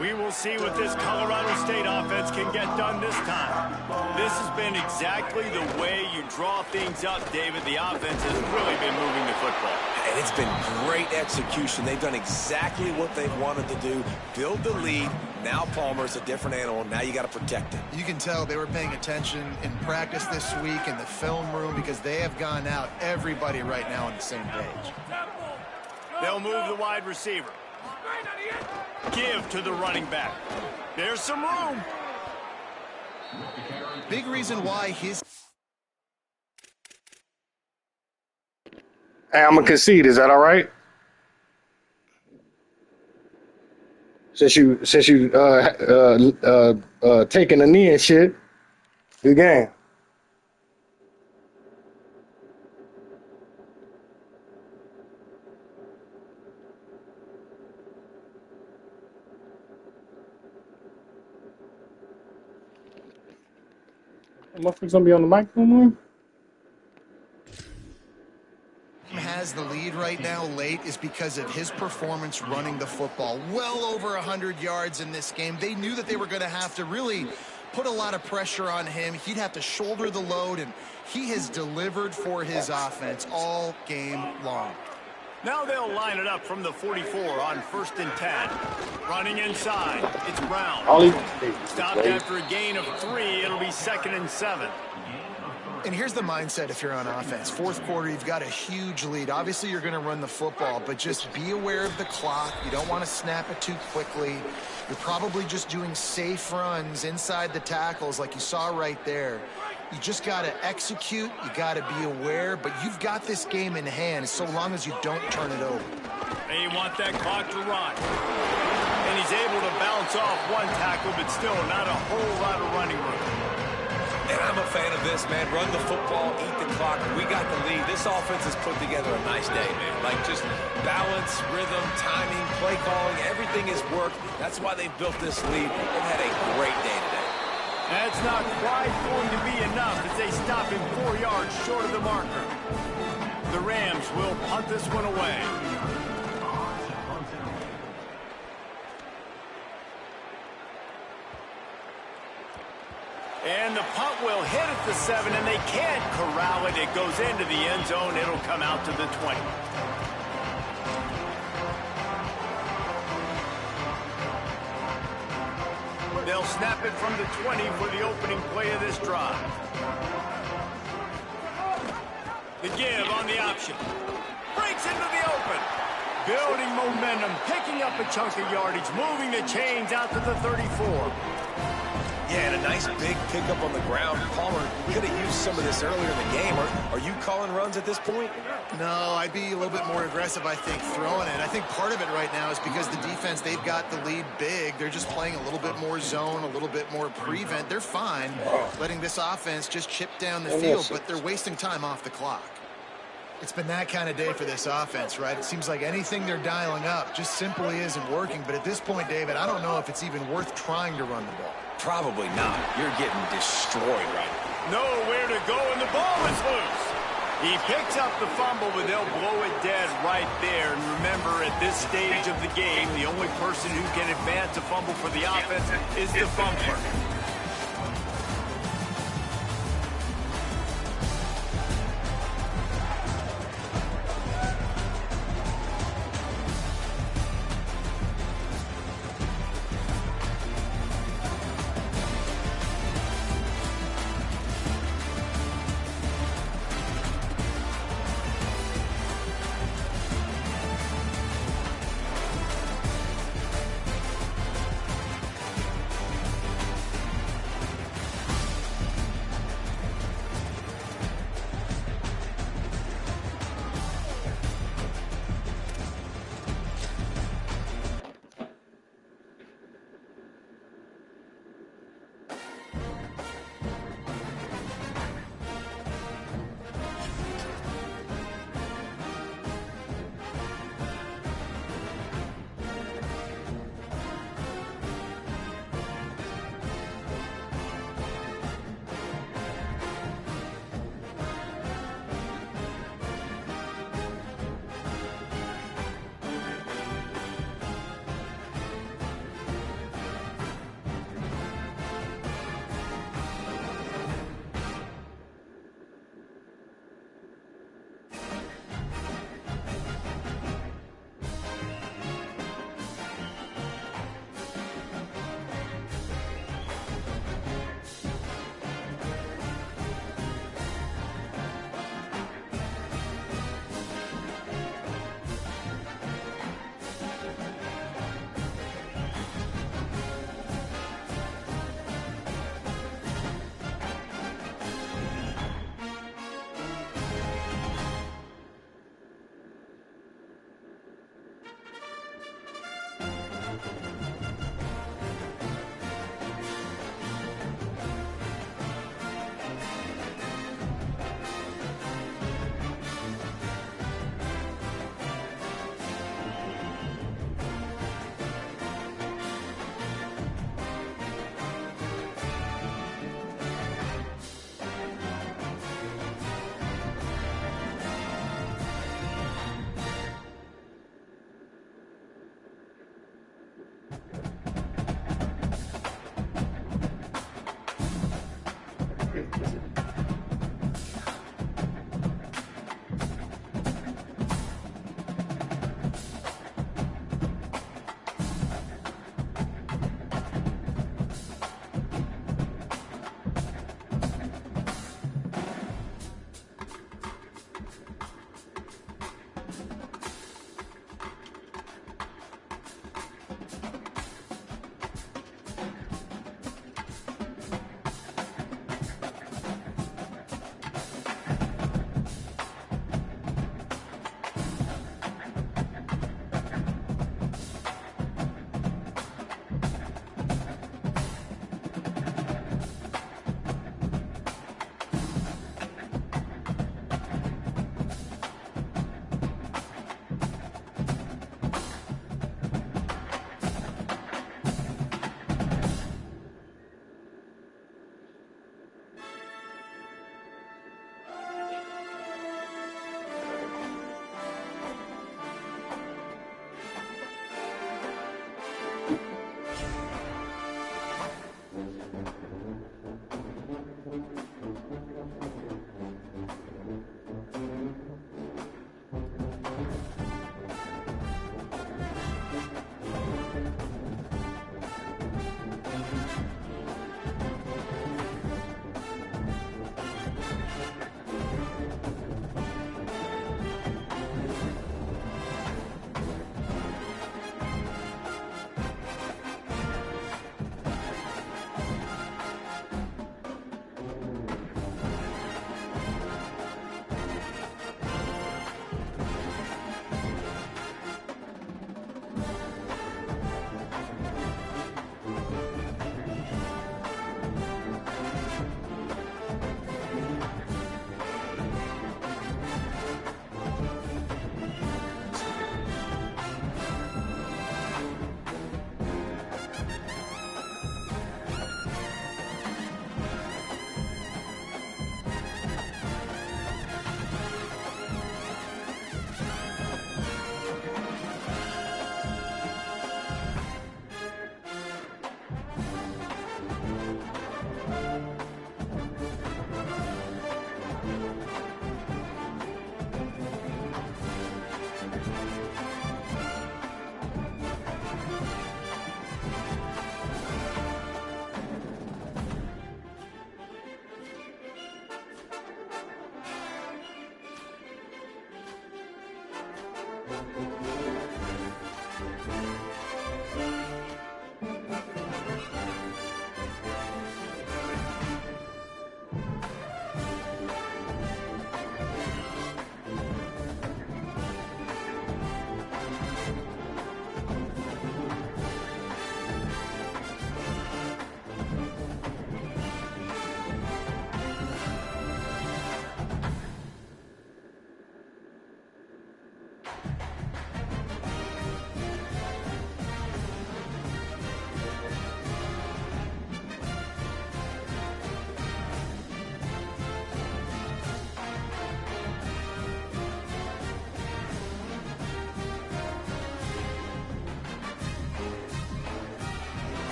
We will see what this Colorado State offense can get done this time. This has been exactly the way you draw things up, David. The offense has really been moving the football. And it's been great execution. They've done exactly what they've wanted to do. Build the lead. Now Palmer's a different animal. Now you got to protect it. You can tell they were paying attention in practice this week in the film room because they have gone out, everybody right now on the same page. They'll move the wide receiver. Give to the running back. There's some room. Big reason why his... Hey, I'm gonna concede. Is that all right? Since you taking a knee and shit, good game. Motherfuckers gonna be on the mic no more? Has the lead right now late is because of his performance running the football. Well over 100 yards in this game. They knew that they were going to have to really put a lot of pressure on him. He'd have to shoulder the load, and he has delivered for his offense all game long. Now they'll line it up from the 44 on 1st and 10. Running inside, it's Brown. Stopped after a gain of 3. It'll be 2nd and 7. And here's the mindset if you're on offense. 4th quarter, you've got a huge lead. Obviously, you're going to run the football, but just be aware of the clock. You don't want to snap it too quickly. You're probably just doing safe runs inside the tackles like you saw right there. You just got to execute. You got to be aware, but you've got this game in hand so long as you don't turn it over. They want that clock to run. And he's able to bounce off one tackle, but still not a whole lot of running room. And I'm a fan of this, man. Run the football, eat the clock. We got the lead. This offense has put together a nice day, man. Like just balance, rhythm, timing, play calling, everything has worked. That's why they've built this lead. They've had a great day today. That's not quite going to be enough as they stop him 4 yards short of the marker. The Rams will punt this one away. And the punt will hit at the 7, and they can't corral it. It goes into the end zone. It'll come out to the 20. They'll snap it from the 20 for the opening play of this drive. The give on the option. Breaks into the open. Building momentum, picking up a chunk of yardage, moving the chains out to the 34. Yeah, and a nice big pickup on the ground. Palmer could have used some of this earlier in the game. Are you calling runs at this point? No, I'd be a little bit more aggressive, I think, throwing it. I think part of it right now is because the defense, they've got the lead big. They're just playing a little bit more zone, a little bit more prevent. They're fine letting this offense just chip down the field, but they're wasting time off the clock. It's been that kind of day for this offense, right? It seems like anything they're dialing up just simply isn't working. But at this point, David, I don't know if it's even worth trying to run the ball. Probably not. You're getting destroyed right now. Nowhere to go, and the ball is loose. He picks up the fumble, but they'll blow it dead right there. And remember, at this stage of the game, the only person who can advance a fumble for the offense is the fumbler.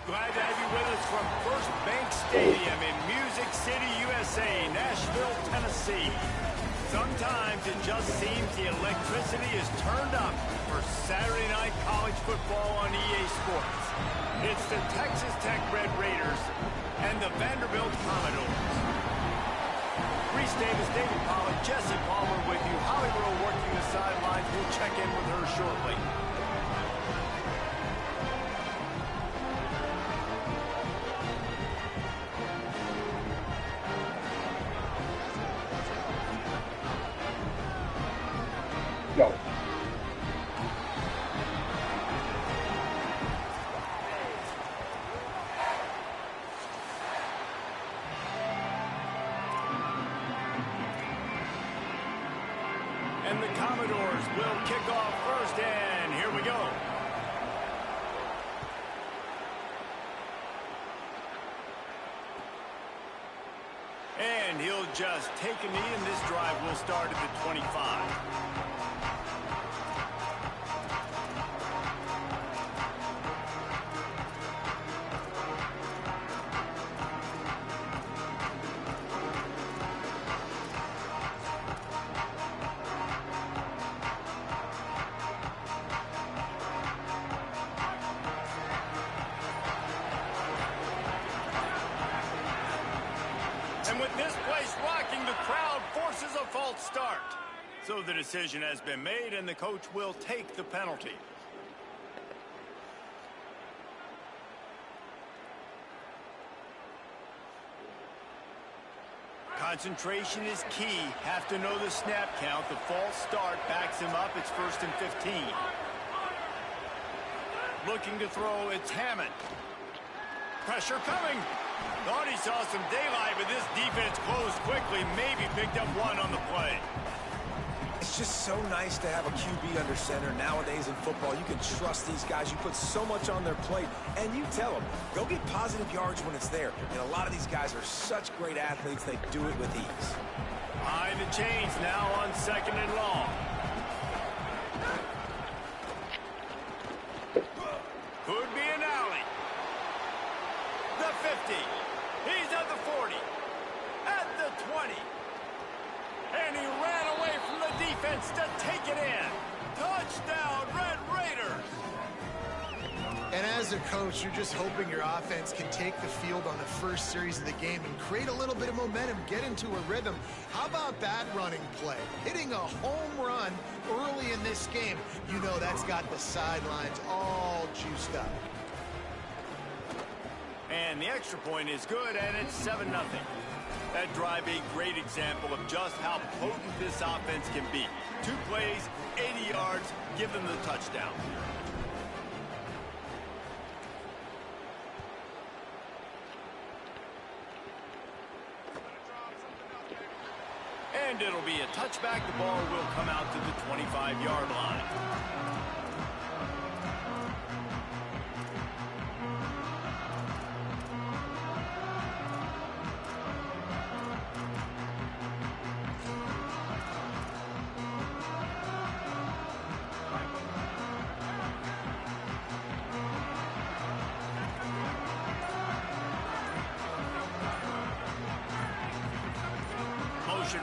Glad to have you with us from First Bank Stadium in Music City, USA, Nashville, Tennessee. Sometimes it just seems the electricity is turned up for Saturday night college football on EA Sports. It's the Texas Tech Red Raiders and the Vanderbilt Commodores. Reese Davis, David Pollack, Jesse Palmer with you. Holly Rowe working the sidelines. We'll check in with her shortly. Go. And the Commodores will kick off first, and here we go. And he'll just take a knee, and this drive will start at the 25. And with this place rocking, the crowd forces a false start. So the decision has been made, and the coach will take the penalty. Concentration is key. Have to know the snap count. The false start backs him up. It's 1st and 15. Looking to throw, it's Hammond. Pressure coming. Thought he saw some daylight, but this defense closed quickly. Maybe picked up one on the play. It's just so nice to have a QB under center. Nowadays in football, you can trust these guys. You put so much on their plate, and you tell them, go get positive yards when it's there. And a lot of these guys are such great athletes, they do it with ease. Behind the chains now on 2nd and long. Could be an alley. The 50. He's at the 40. At the 20. And he ran away from the defense to take it in. Touchdown, Red Raiders. And as a coach, you're just hoping your offense can take the field on the first series of the game and create a little bit of momentum, get into a rhythm. How about that running play? Hitting a home run early in this game. You know that's got the sidelines all juiced up. And the extra point is good, and it's 7-0. That drive a great example of just how potent this offense can be. 2 plays, 80 yards, give them the touchdown. And it'll be a touchback. The ball will come out to the 25-yard line.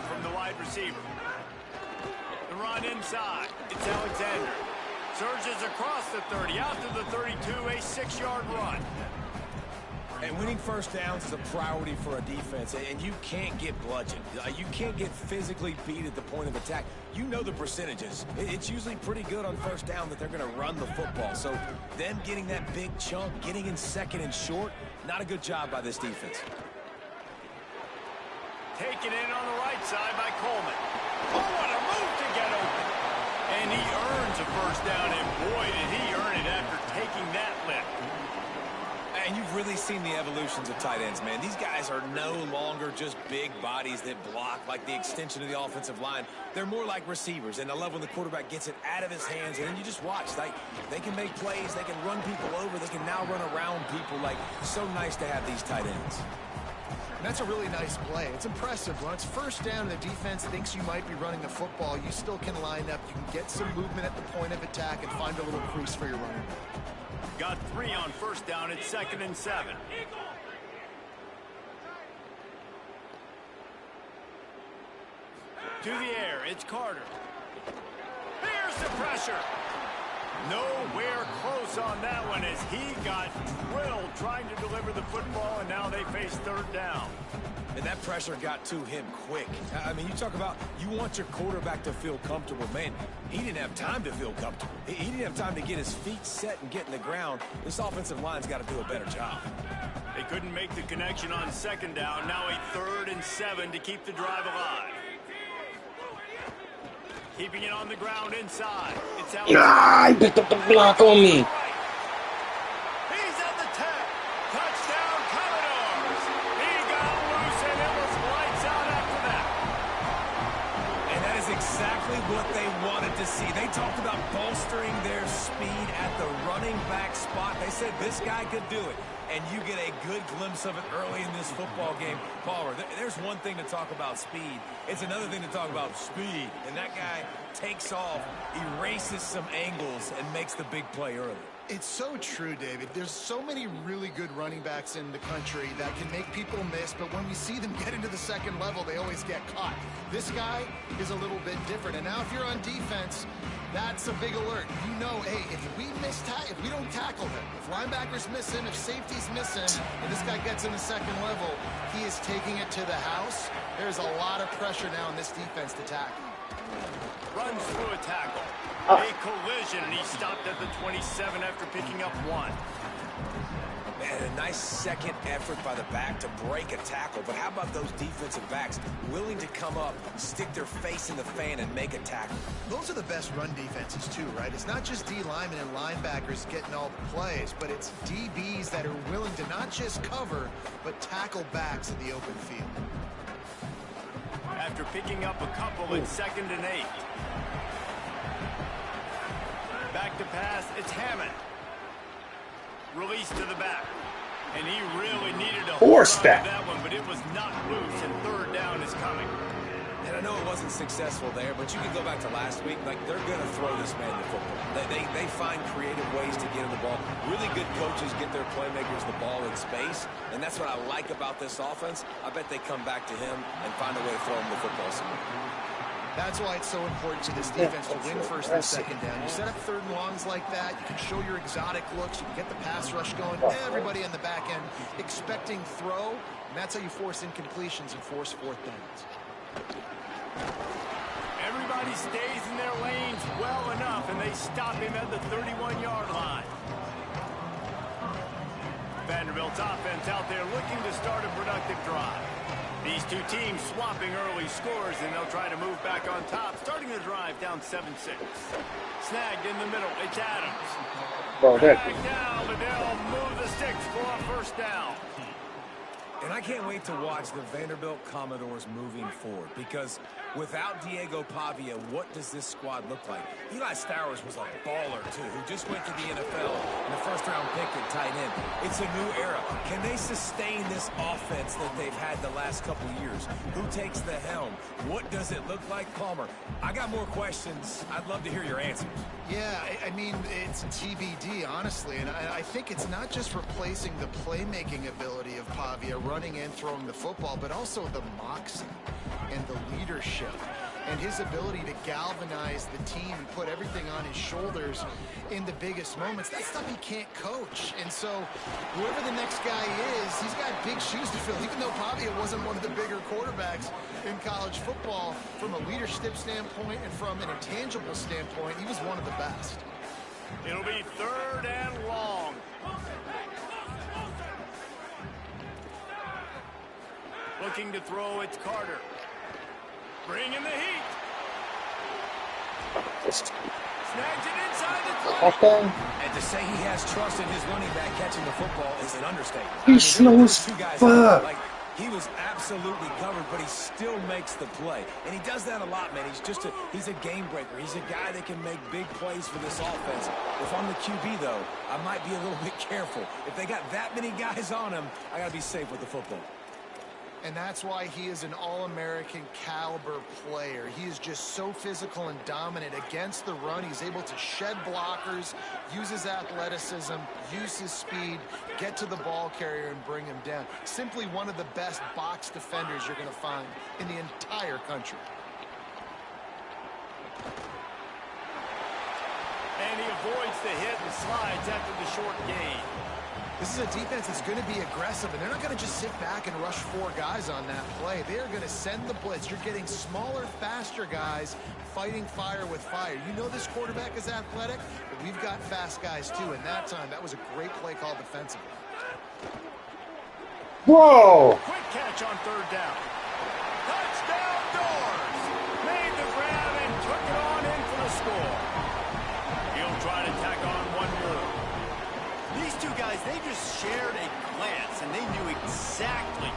From the wide receiver. The run inside. It's Alexander. Surges across the 30, out to the 32, a 6-yard run. And winning first downs is a priority for a defense, and you can't get bludgeoned. You can't get physically beat at the point of attack. You know the percentages. It's usually pretty good on first down that they're going to run the football. So them getting that big chunk, getting in second and short, not a good job by this defense. Taken in on the right side by Coleman. Oh, what a move to get open. And he earns a first down, and boy, did he earn it after taking that lift. And you've really seen the evolutions of tight ends, man. These guys are no longer just big bodies that block like the extension of the offensive line. They're more like receivers, and I love when the quarterback gets it out of his hands, and then you just watch. They can make plays, they can run people over, they can now run around people. Like, so nice to have these tight ends. And that's a really nice play. It's impressive. When it's first down and the defense thinks you might be running the football, you still can line up. You can get some movement at the point of attack and find a little crease for your running back. Got 3 on first down. It's 2nd and 7. To the air, it's Carter. Here's the pressure. Nowhere close on that one as he got drilled trying to deliver the football, and now they face 3rd down. And that pressure got to him quick. I mean, you talk about you want your quarterback to feel comfortable. Man, he didn't have time to feel comfortable. He didn't have time to get his feet set and get in the ground. This offensive line's got to do a better job. They couldn't make the connection on 2nd down. Now a 3rd and 7 to keep the drive alive. Keeping it on the ground inside. It's out. He picked up the block on me. He's at the 10. Touchdown, Commodores. He got loose, and it was lights out after that. And that is exactly what they wanted to see. They talked about bolstering their speed at the running back spot. They said this guy could do it. And you get a good glimpse of it early in this football game. Palmer, there's one thing to talk about speed. It's another thing to talk about speed. And that guy takes off, erases some angles, and makes the big play early. It's so true, David. There's so many really good running backs in the country that can make people miss, but when we see them get into the second level, they always get caught. This guy is a little bit different. And now if you're on defense, that's a big alert. You know, hey, if we don't tackle him, if linebackers miss him, if safeties miss him, and this guy gets in the second level, he is taking it to the house. There's a lot of pressure now in this defense to tackle. Runs through a tackle. A collision, and he stopped at the 27 after picking up 1. Man, a nice second effort by the back to break a tackle. But how about those defensive backs willing to come up, stick their face in the fan, and make a tackle? Those are the best run defenses, too, right? It's not just D linemen and linebackers getting all the plays, but it's DBs that are willing to not just cover, but tackle backs in the open field. After picking up a couple, it's 2nd and 8. Back to pass, it's Hammond. Release to the back. And he really needed to hold on to that one, but it was not loose, and 3rd down is coming. And I know it wasn't successful there, but you can go back to last week. Like, they're going to throw this man the football. They find creative ways to get him the ball. Really good coaches get their playmakers the ball in space, and that's what I like about this offense. I bet they come back to him and find a way to throw him the football somewhere. That's why it's so important to this defense to win 1st and 2nd down. You set up 3rd and longs like that, you can show your exotic looks, you can get the pass rush going, everybody in the back end expecting throw, and that's how you force incompletions and force 4th downs. Everybody stays in their lanes well enough, and they stop him at the 31-yard line. Vanderbilt's offense out there looking to start a productive drive. These two teams swapping early scores, and they'll try to move back on top, starting the drive down 7-6. Snagged in the middle, it's Adams. Snagged down, but they'll move the sticks for a 1st down. And I can't wait to watch the Vanderbilt Commodores moving forward, because without Diego Pavia, what does this squad look like? Eli Stowers was a baller, too, who just went to the NFL in the 1st-round pick at tight end. It's a new era. Can they sustain this offense that they've had the last couple years? Who takes the helm? What does it look like? Palmer, I got more questions. I'd love to hear your answers. Yeah, I mean, it's TBD, honestly, and I think it's not just replacing the playmaking ability of Pavia, running and throwing the football, but also the moxie and the leadership and his ability to galvanize the team and put everything on his shoulders in the biggest moments, that's stuff he can't coach. And so whoever the next guy is, he's got big shoes to fill, even though probably it wasn't one of the bigger quarterbacks in college football. From a leadership standpoint and from an intangible standpoint, he was one of the best. It'll be 3rd and long. Looking to throw, it's Carter. Bringing the heat. Snags it inside the 20. And to say he has trust in his running back catching the football is an understatement. He's slow as fuck. Like, he was absolutely covered, but he still makes the play. And he does that a lot, man. He's a game breaker. He's a guy that can make big plays for this offense. If I'm the QB, though, I might be a little bit careful. If they got that many guys on him, I got to be safe with the football. And that's why he is an All-American caliber player. He is just so physical and dominant against the run. He's able to shed blockers, use his athleticism, use his speed, get to the ball carrier and bring him down. Simply one of the best box defenders you're going to find in the entire country. And he avoids the hit and slides after the short gain. This is a defense that's going to be aggressive, and they're not going to just sit back and rush 4 guys on that play. They are going to send the blitz. You're getting smaller, faster guys fighting fire with fire. You know this quarterback is athletic, but we've got fast guys too, and that time, that was a great play call defensively. Whoa! Quick catch on 3rd down. Touchdown Doors! Made the grab and took it on in for the score. He'll try to tack on one more. These two guys, they just shared a glance, and they knew exactly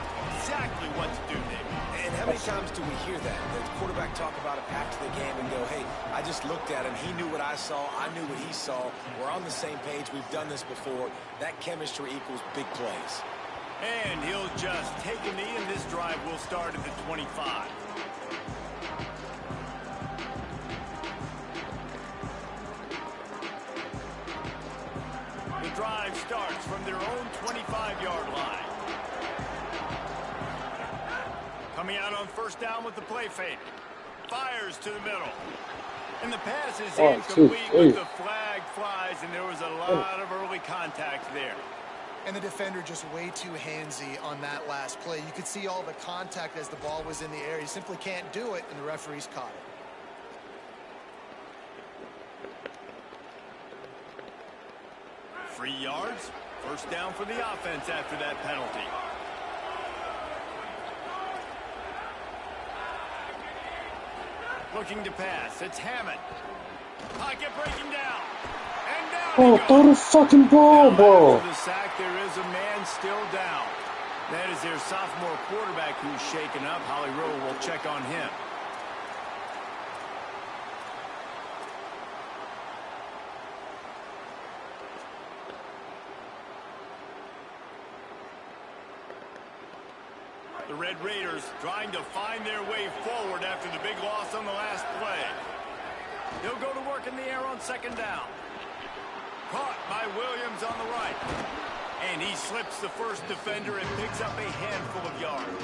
what to do there. And how many times do we hear that? The quarterback talk about it after the game and go, hey, I just looked at him. He knew what I saw. I knew what he saw. We're on the same page. We've done this before. That chemistry equals big plays. And he'll just take a knee, and this drive will start at the 25. The drive starts from their own 25-yard line. Coming out on 1st down with the play fake. Fires to the middle. And the pass is incomplete with the flag flies, and there was a lot of early contact there. And the defender just way too handsy on that last play. You could see all the contact as the ball was in the air. He simply can't do it, and the referees caught it. Free yards. 1st down for the offense after that penalty. Looking to pass. It's Hammond. Pocket breaking down. And down Oh, throw the fucking ball, bro. After the sack, there is a man still down. That is their sophomore quarterback who's shaken up. Holly Rowe will check on him. The Red Raiders trying to find their way forward after the big loss on the last play. They'll go to work in the air on 2nd down. Caught by Williams on the right. And he slips the first defender and picks up a handful of yards.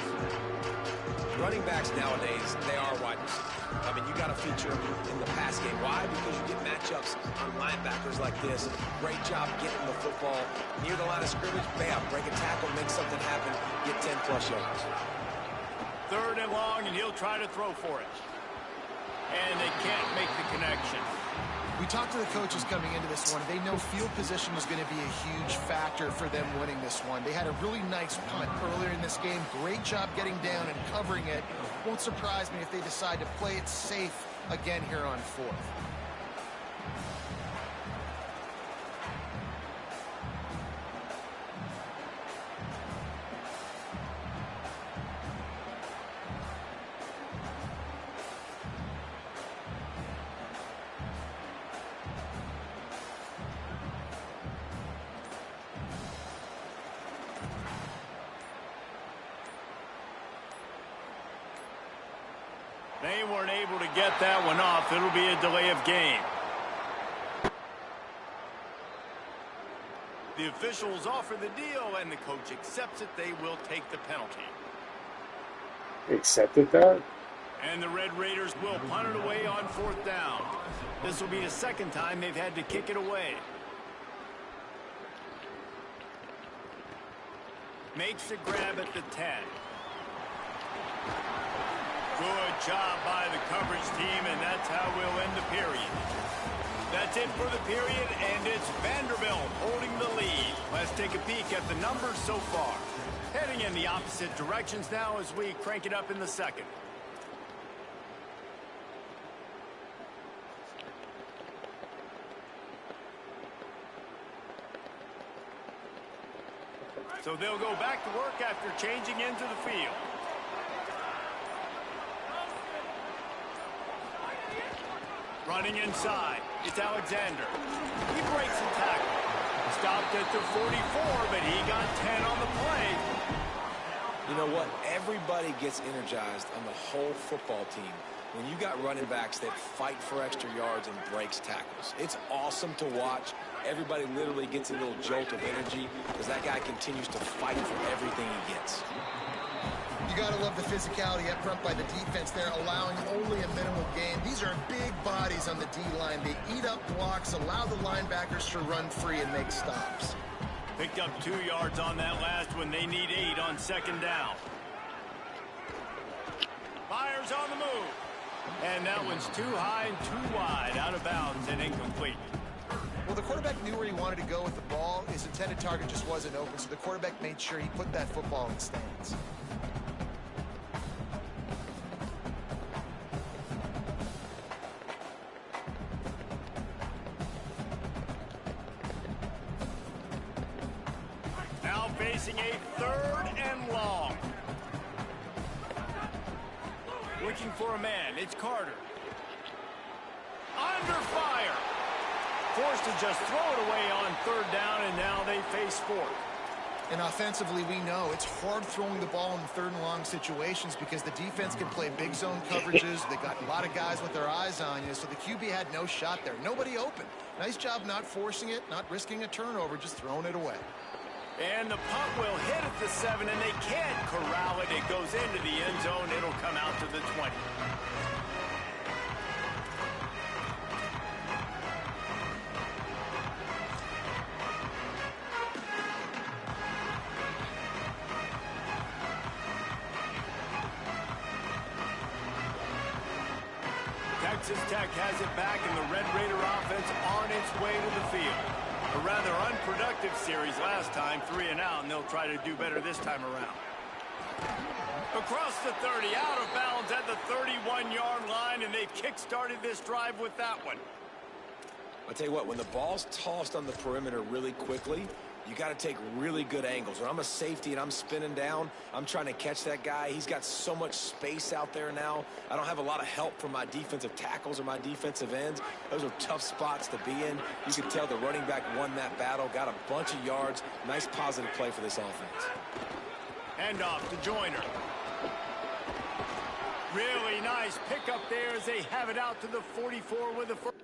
Running backs nowadays, they are wide receivers. I mean, you got to feature them in the pass game. Why? Because you get matchups on linebackers like this. Great job getting the football near the line of scrimmage. Bam, break a tackle, make something happen, get 10-plus yards. 3rd and long, and he'll try to throw for it. And they can't make the connection. We talked to the coaches coming into this one. They know field position was going to be a huge factor for them winning this one. They had a really nice punt earlier in this game. Great job getting down and covering it. Won't surprise me if they decide to play it safe again here on 4th. They weren't able to get that one off. It'll be a delay of game. The officials offer the deal, and the coach accepts it. They will take the penalty. They accepted that? And the Red Raiders will punt it away on 4th down. This will be the second time they've had to kick it away. Makes the grab at the 10. Good job by the coverage team, and that's how we'll end the period. That's it for the period, and it's Vanderbilt holding the lead. Let's take a peek at the numbers so far. Heading in the opposite directions now as we crank it up in the second. So they'll go back to work after changing into the field. Running inside, it's Alexander. He breaks the tackle. Stopped at the 44, but he got 10 on the play. You know what? Everybody gets energized on the whole football team when you got running backs that fight for extra yards and breaks tackles. It's awesome to watch. Everybody literally gets a little jolt of energy because that guy continues to fight for everything he gets. You got to love the physicality up front by the defense there, allowing only a minimal gain. These are big bodies on the D-line. They eat up blocks, allow the linebackers to run free and make stops. Picked up 2 yards on that last one. They need 8 on 2nd down. Fires on the move. And that one's too high and too wide, out of bounds and incomplete. Well, the quarterback knew where he wanted to go with the ball. His intended target just wasn't open, so the quarterback made sure he put that football in the stands. Now facing a 3rd and long. Looking for a man. It's Carter. Under fire. Forced to just throw it away on 3rd down, and now they face 4th. And offensively, we know it's hard throwing the ball in 3rd and long situations because the defense can play big zone coverages. They got a lot of guys with their eyes on you, so the QB had no shot there. Nobody open. Nice job not forcing it, not risking a turnover, just throwing it away. And the punt will hit at the 7, and they can't corral it. It goes into the end zone. It'll come out to the 20. Texas Tech has it back, and the Red Raider offense on its way to the field. A rather unproductive series last time, 3 and out, and they'll try to do better this time around. Across the 30, out of bounds at the 31-yard line, and they've kick-started this drive with that one. I'll tell you what, when the ball's tossed on the perimeter really quickly, you got to take really good angles. When I'm a safety and I'm spinning down, I'm trying to catch that guy. He's got so much space out there now. I don't have a lot of help from my defensive tackles or my defensive ends. Those are tough spots to be in. You can tell the running back won that battle, got a bunch of yards. Nice positive play for this offense. Handoff to Joyner. Really nice pickup there as they have it out to the 44 with the first.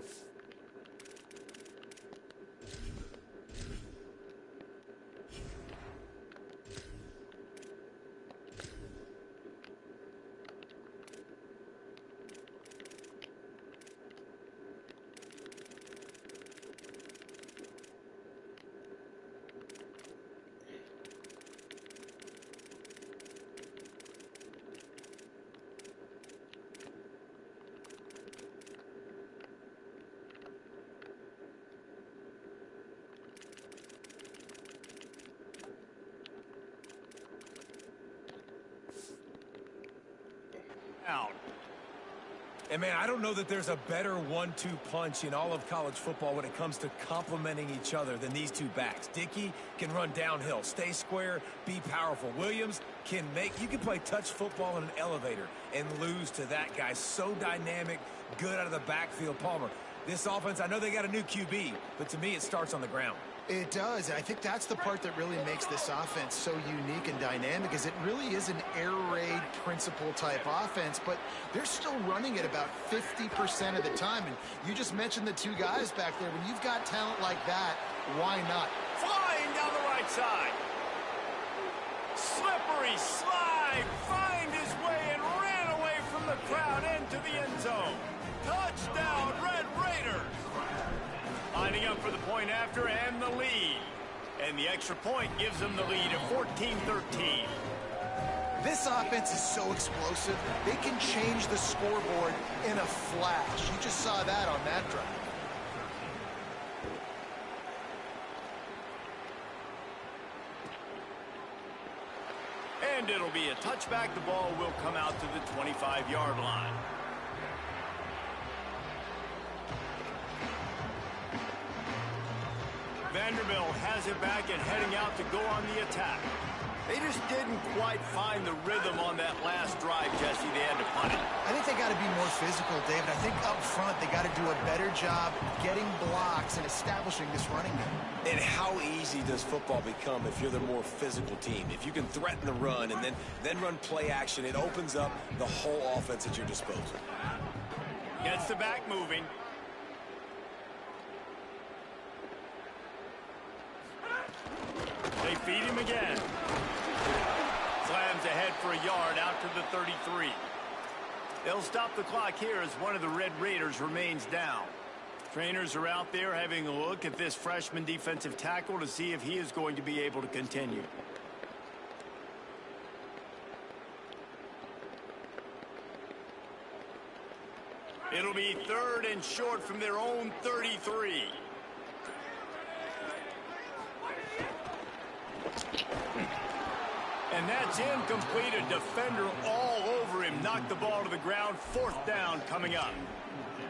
Out. And, man, I don't know that there's a better 1-2 punch in all of college football when it comes to complementing each other than these 2 backs. Dickey can run downhill, stay square, be powerful. Williams can you can play touch football in an elevator and lose to that guy. So dynamic, good out of the backfield. Palmer, this offense, I know they got a new QB, but to me it starts on the ground. It does. I think that's the part that really makes this offense so unique and dynamic, is it really is an air raid principle type offense, but they're still running it about 50% of the time. And you just mentioned the 2 guys back there. When you've got talent like that, why not? Flying down the right side. Slippery slide. Find his way and ran away from the crowd into the end zone. Touchdown, Red Raiders! Lining up for the point after and the lead. And the extra point gives them the lead at 14-13. This offense is so explosive, they can change the scoreboard in a flash. You just saw that on that drive. And it'll be a touchback. The ball will come out to the 25-yard line. Vanderbilt has it back and heading out to go on the attack. They just didn't quite find the rhythm on that last drive, Jesse. They had to punt it. I think they got to be more physical, David. I think up front they got to do a better job getting blocks and establishing this running game. And how easy does football become if you're the more physical team? If you can threaten the run and then run play action, it opens up the whole offense at your disposal. Gets the back moving. They feed him again. Slams ahead for a yard out to the 33. They'll stop the clock here as one of the Red Raiders remains down. Trainers are out there having a look at this freshman defensive tackle to see if he is going to be able to continue. It'll be 3rd and short from their own 33. And that's incomplete. A defender all over him. Knocked the ball to the ground. 4th down coming up.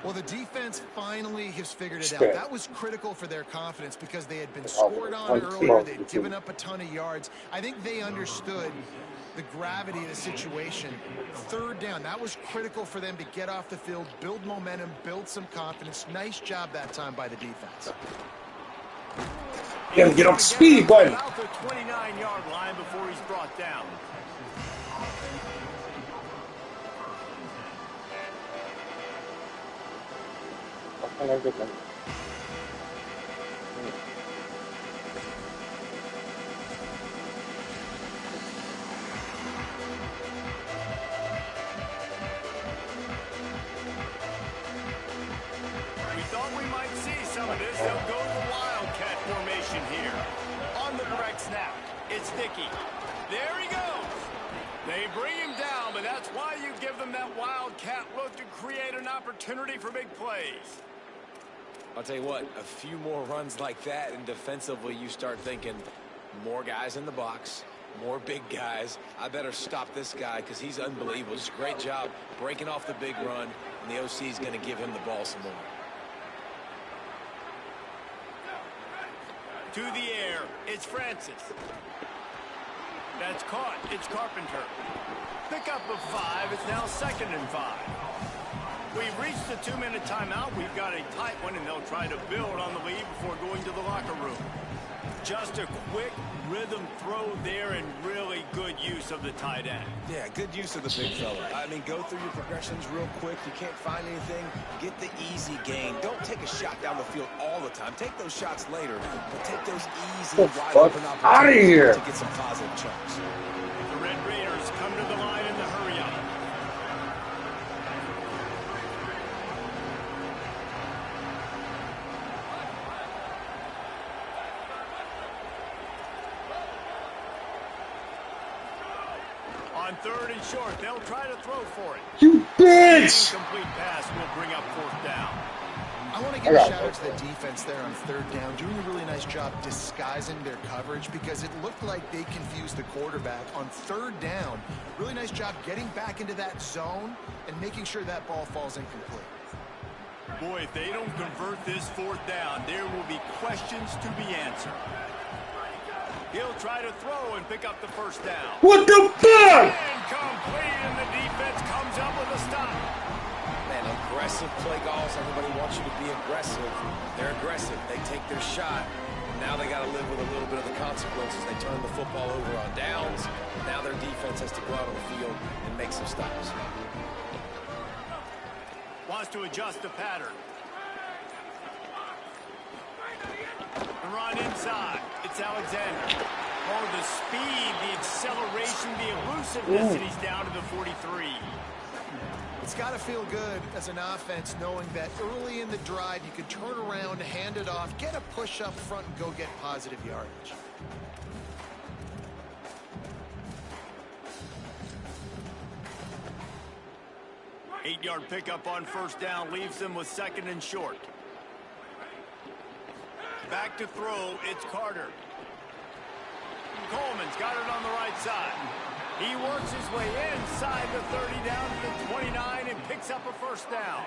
Well, the defense finally has figured it out. That was critical for their confidence because they had been scored on earlier. They'd given up a ton of yards. I think they understood the gravity of the situation. 3rd down, that was critical for them to get off the field, build momentum, build some confidence. Nice job that time by the defense. Yeah, get up speed, buddy. About the 29-yard line before he's brought down. We thought we might see some of this. They'll go to the Wildcat formation here. On the direct snap, it's Dickey. There he goes. They bring him down, but that's why you give them that Wildcat look to create an opportunity for big plays. I'll tell you what, a few more runs like that, and defensively you start thinking more guys in the box, more big guys. I better stop this guy because he's unbelievable. Just a great job breaking off the big run, and the OC is going to give him the ball some more. To the air, it's Francis. That's caught. It's Carpenter. Pickup of 5. It's now 2nd and 5. We've reached the 2-minute timeout. We've got a tight one, and they'll try to build on the lead before going to the locker room. Just a quick rhythm throw there and really good use of the tight end. Yeah, good use of the big fella. I mean, go through your progressions real quick. You can't find anything, get the easy gain. Don't take a shot down the field all the time. Take those shots later, but take those easy, wide open opportunities to get some positive chunks. The Red Raiders come to the line in the hurry-up. On 3rd and short, they'll try to throw for it. You bitch! Incomplete pass will bring up 4th down. I want to give a shout out to the defense there on 3rd down, doing a really nice job disguising their coverage because it looked like they confused the quarterback on 3rd down. Really nice job getting back into that zone and making sure that ball falls incomplete. Boy, if they don't convert this 4th down, there will be questions to be answered. He'll try to throw and pick up the 1st down. What the fuck? Incomplete, and the defense comes up with a stop. Man, aggressive play calls. Everybody wants you to be aggressive. They're aggressive. They take their shot. Now they got to live with a little bit of the consequences. They turn the football over on downs. Now their defense has to go out on the field and make some stops. Wants to adjust the pattern. The run inside. It's Alexander. Oh, the speed, the acceleration, the elusiveness, and he's down to the 43. It's got to feel good as an offense knowing that early in the drive you can turn around, hand it off, get a push up front, and go get positive yardage. Eight-yard pickup on first down leaves them with 2nd and short. Back to throw, it's Carter. Coleman's got it on the right side. He works his way inside the 30 down to the 29 and picks up a first down.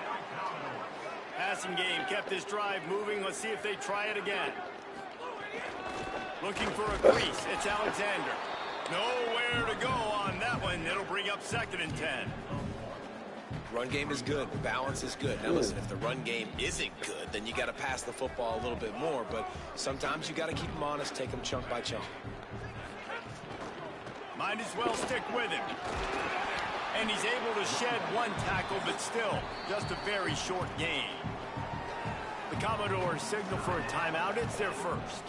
Passing game kept this drive moving. Let's see if they try it again. Looking for a crease. It's Alexander. Nowhere to go on that one. It'll bring up 2nd and 10. Run game is good. Balance is good. Now listen, if the run game isn't good, then you got to pass the football a little bit more. But sometimes you got to keep them honest, take them chunk by chunk. Might as well stick with him. And he's able to shed one tackle, but still, just a very short gain. The Commodores signal for a timeout. It's their first.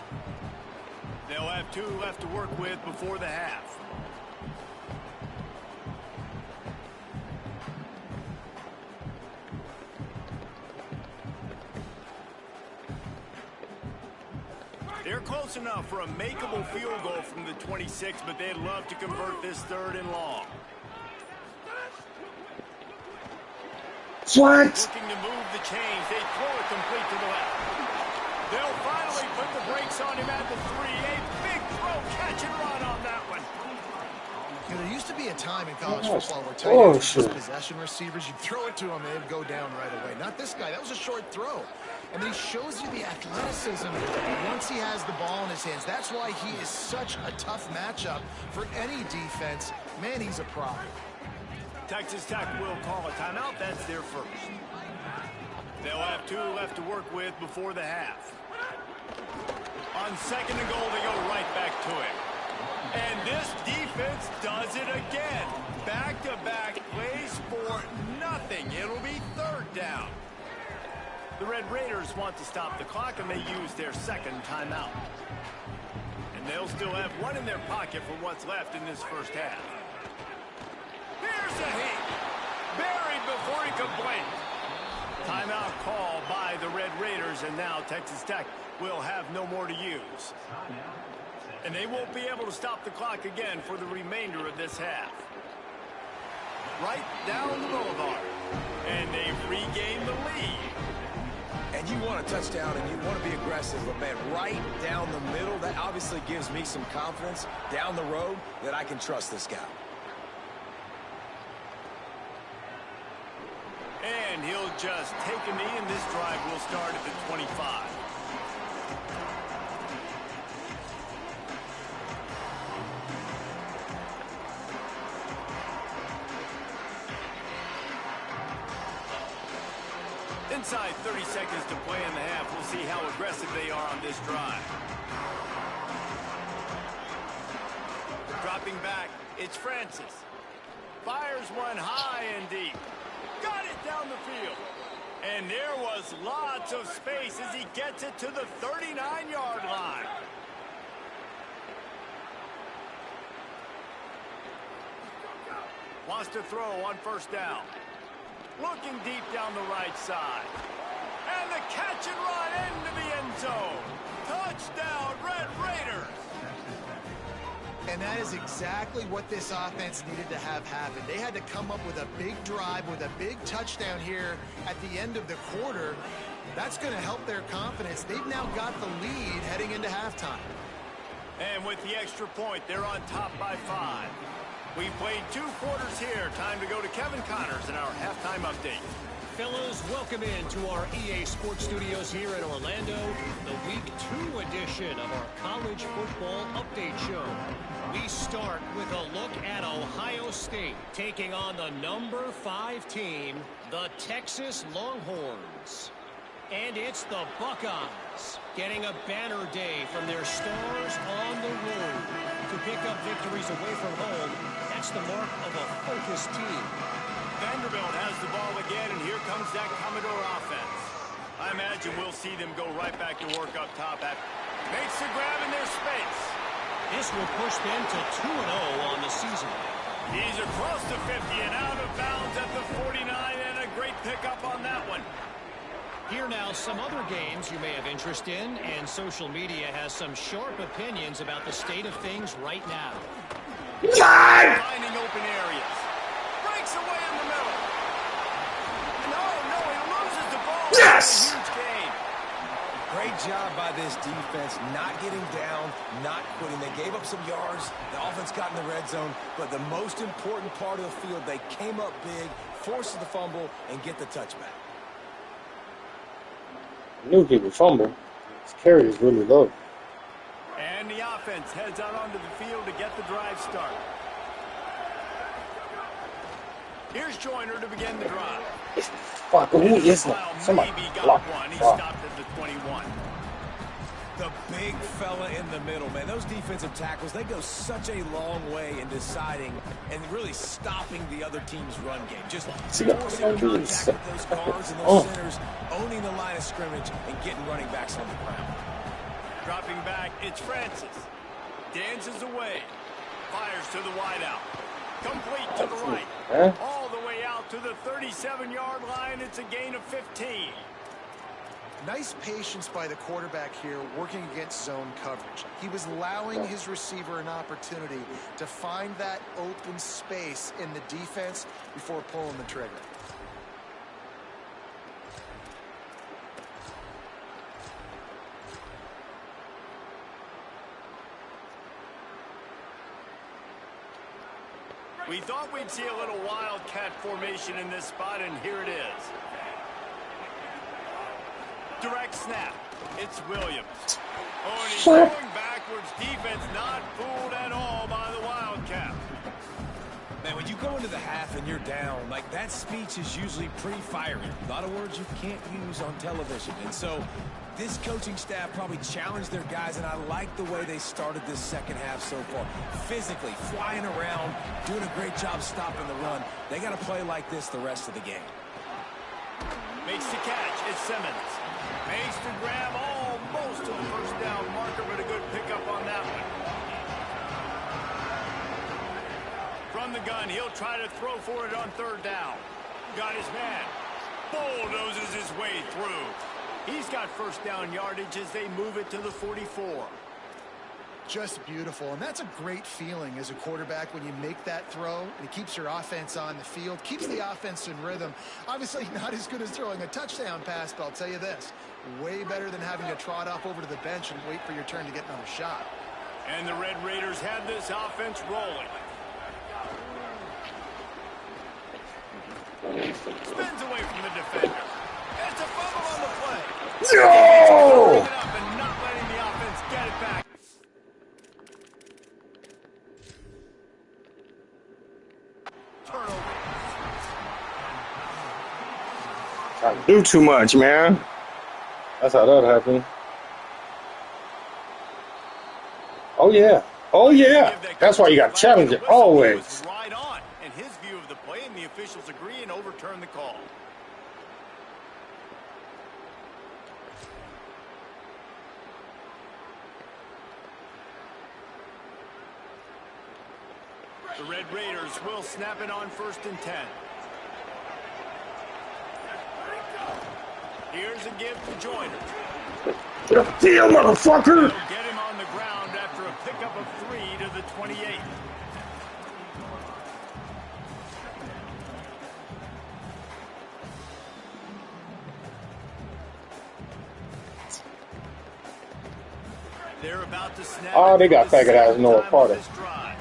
They'll have 2 left to work with before the half. They're close enough for a makeable field goal from the 26, but they'd love to convert this 3rd and long. What? Looking to move the chains. They throw it complete to the left. They'll finally put the brakes on him at the 3. A big throw, catch and run on that one. You know, there used to be a time in college football where tight ends were just possession receivers. You'd throw it to him, they'd go down right away. Not this guy. That was a short throw. And he shows you the athleticism once he has the ball in his hands. That's why he is such a tough matchup for any defense. Man, he's a problem. Texas Tech will call a timeout. That's their first. They'll have 2 left to work with before the half. On 2nd and goal, they go right back to him. And this defense does it again. Back-to-back plays for nothing. It'll be 3rd down. The Red Raiders want to stop the clock, and they use their 2nd timeout. And they'll still have 1 in their pocket for what's left in this first half. Here's a heat. Buried before he could blink. Timeout call by the Red Raiders, and now Texas Tech will have no more to use. And they won't be able to stop the clock again for the remainder of this half. Right down the boulevard. And they've regained the lead. And you want a touchdown and you want to be aggressive, but man, right down the middle, that obviously gives me some confidence down the road that I can trust this guy. And he'll just take a knee, and this drive will start at the 25. Inside 30 seconds to play in the half. We'll see how aggressive they are on this drive. Dropping back, it's Francis. Fires one high and deep. Got it down the field. And there was lots of space as he gets it to the 39-yard line. Wants to throw on first down. Looking deep down the right side. And the catch and run into the end zone. Touchdown, Red Raiders. And that is exactly what this offense needed to have happen. They had to come up with a big drive with a big touchdown here at the end of the quarter. That's going to help their confidence. They've now got the lead heading into halftime. And with the extra point, they're on top by 5. We've played 2 quarters here. Time to go to Kevin Connors in our halftime update. Fellas, welcome into our EA Sports Studios here in Orlando, the Week 2 edition of our College Football Update Show. We start with a look at Ohio State taking on the number 5 team, the Texas Longhorns. And it's the Buckeyes getting a banner day from their stars on the road. To pick up victories away from home, that's the mark of a focused team. Vanderbilt has the ball again, and here comes that Commodore offense. I imagine we'll see them go right back to work up top. Makes the grab in their space. This will push them to 2-0 on the season. He's across the 50 and out of bounds at the 49, and a great pickup on that one. Here now, some other games you may have interest in, and social media has some sharp opinions about the state of things right now. Finding open areas. Breaks away in the middle. No, he loses the ball. Yes! Huge gain. Great job by this defense, not getting down, not quitting. They gave up some yards. The offense got in the red zone, but the most important part of the field, they came up big, forced the fumble, and get the touchback. Knew he would fumble. His carry is really low. And the offense heads out onto the field to get the drive started. Here's Joyner to begin the drive. Fuck, who is that? Somebody Maybe got block. one. He Fuck. stopped at the 21. The big fella in the middle, man. Those defensive tackles, they go such a long way in deciding and really stopping the other team's run game. Just See, forcing I'm doing contact so- with those guards and those Oh. centers, owning the line of scrimmage and getting running backs on the ground. Dropping back, it's Francis. Dances away. Fires to the wideout. Complete to the right. Huh? All the way out to the 37-yard line. It's a gain of 15. Nice patience by the quarterback here working against zone coverage. He was allowing his receiver an opportunity to find that open space in the defense before pulling the trigger. We thought we'd see a little wildcat formation in this spot, and here it is. Direct snap. It's Williams. Oh, and he's going backwards. Defense not fooled at all by the Wildcat. Man, when you go into the half and you're down, like that speech is usually pretty fiery. A lot of words you can't use on television. And so this coaching staff probably challenged their guys, and I like the way they started this second half so far. Physically, flying around, doing a great job stopping the run. They got to play like this the rest of the game. Makes the catch. It's Simmons. Makes the grab almost to the first down marker, but a good pickup on that one. From the gun, he'll try to throw for it on third down. Got his man. Bulldozes his way through. He's got first down yardage as they move it to the 44. Just beautiful, and that's a great feeling as a quarterback when you make that throw and it keeps your offense on the field, keeps the offense in rhythm. Obviously not as good as throwing a touchdown pass, but I'll tell you this, way better than having to trot off over to the bench and wait for your turn to get another shot. And the Red Raiders have this offense rolling. Spins away from the defender. It's a fumble on the play. Yo! Picking it up and not letting the offense get it back. Turnover. Trying to do too much, man. That's how that happened. Oh, yeah. Oh, yeah. That's why you got to challenge it always. Right on. And his view of the play, and the officials agree and overturn the call. The Red Raiders will snap it on 1st and 10. Here's a give to Joyner. Get a deal, motherfucker! They'll get him on the ground after a pickup of 3 to the 28. They're about to snap. Oh, they got for the faggot ass second Noah time Carter. on this drive.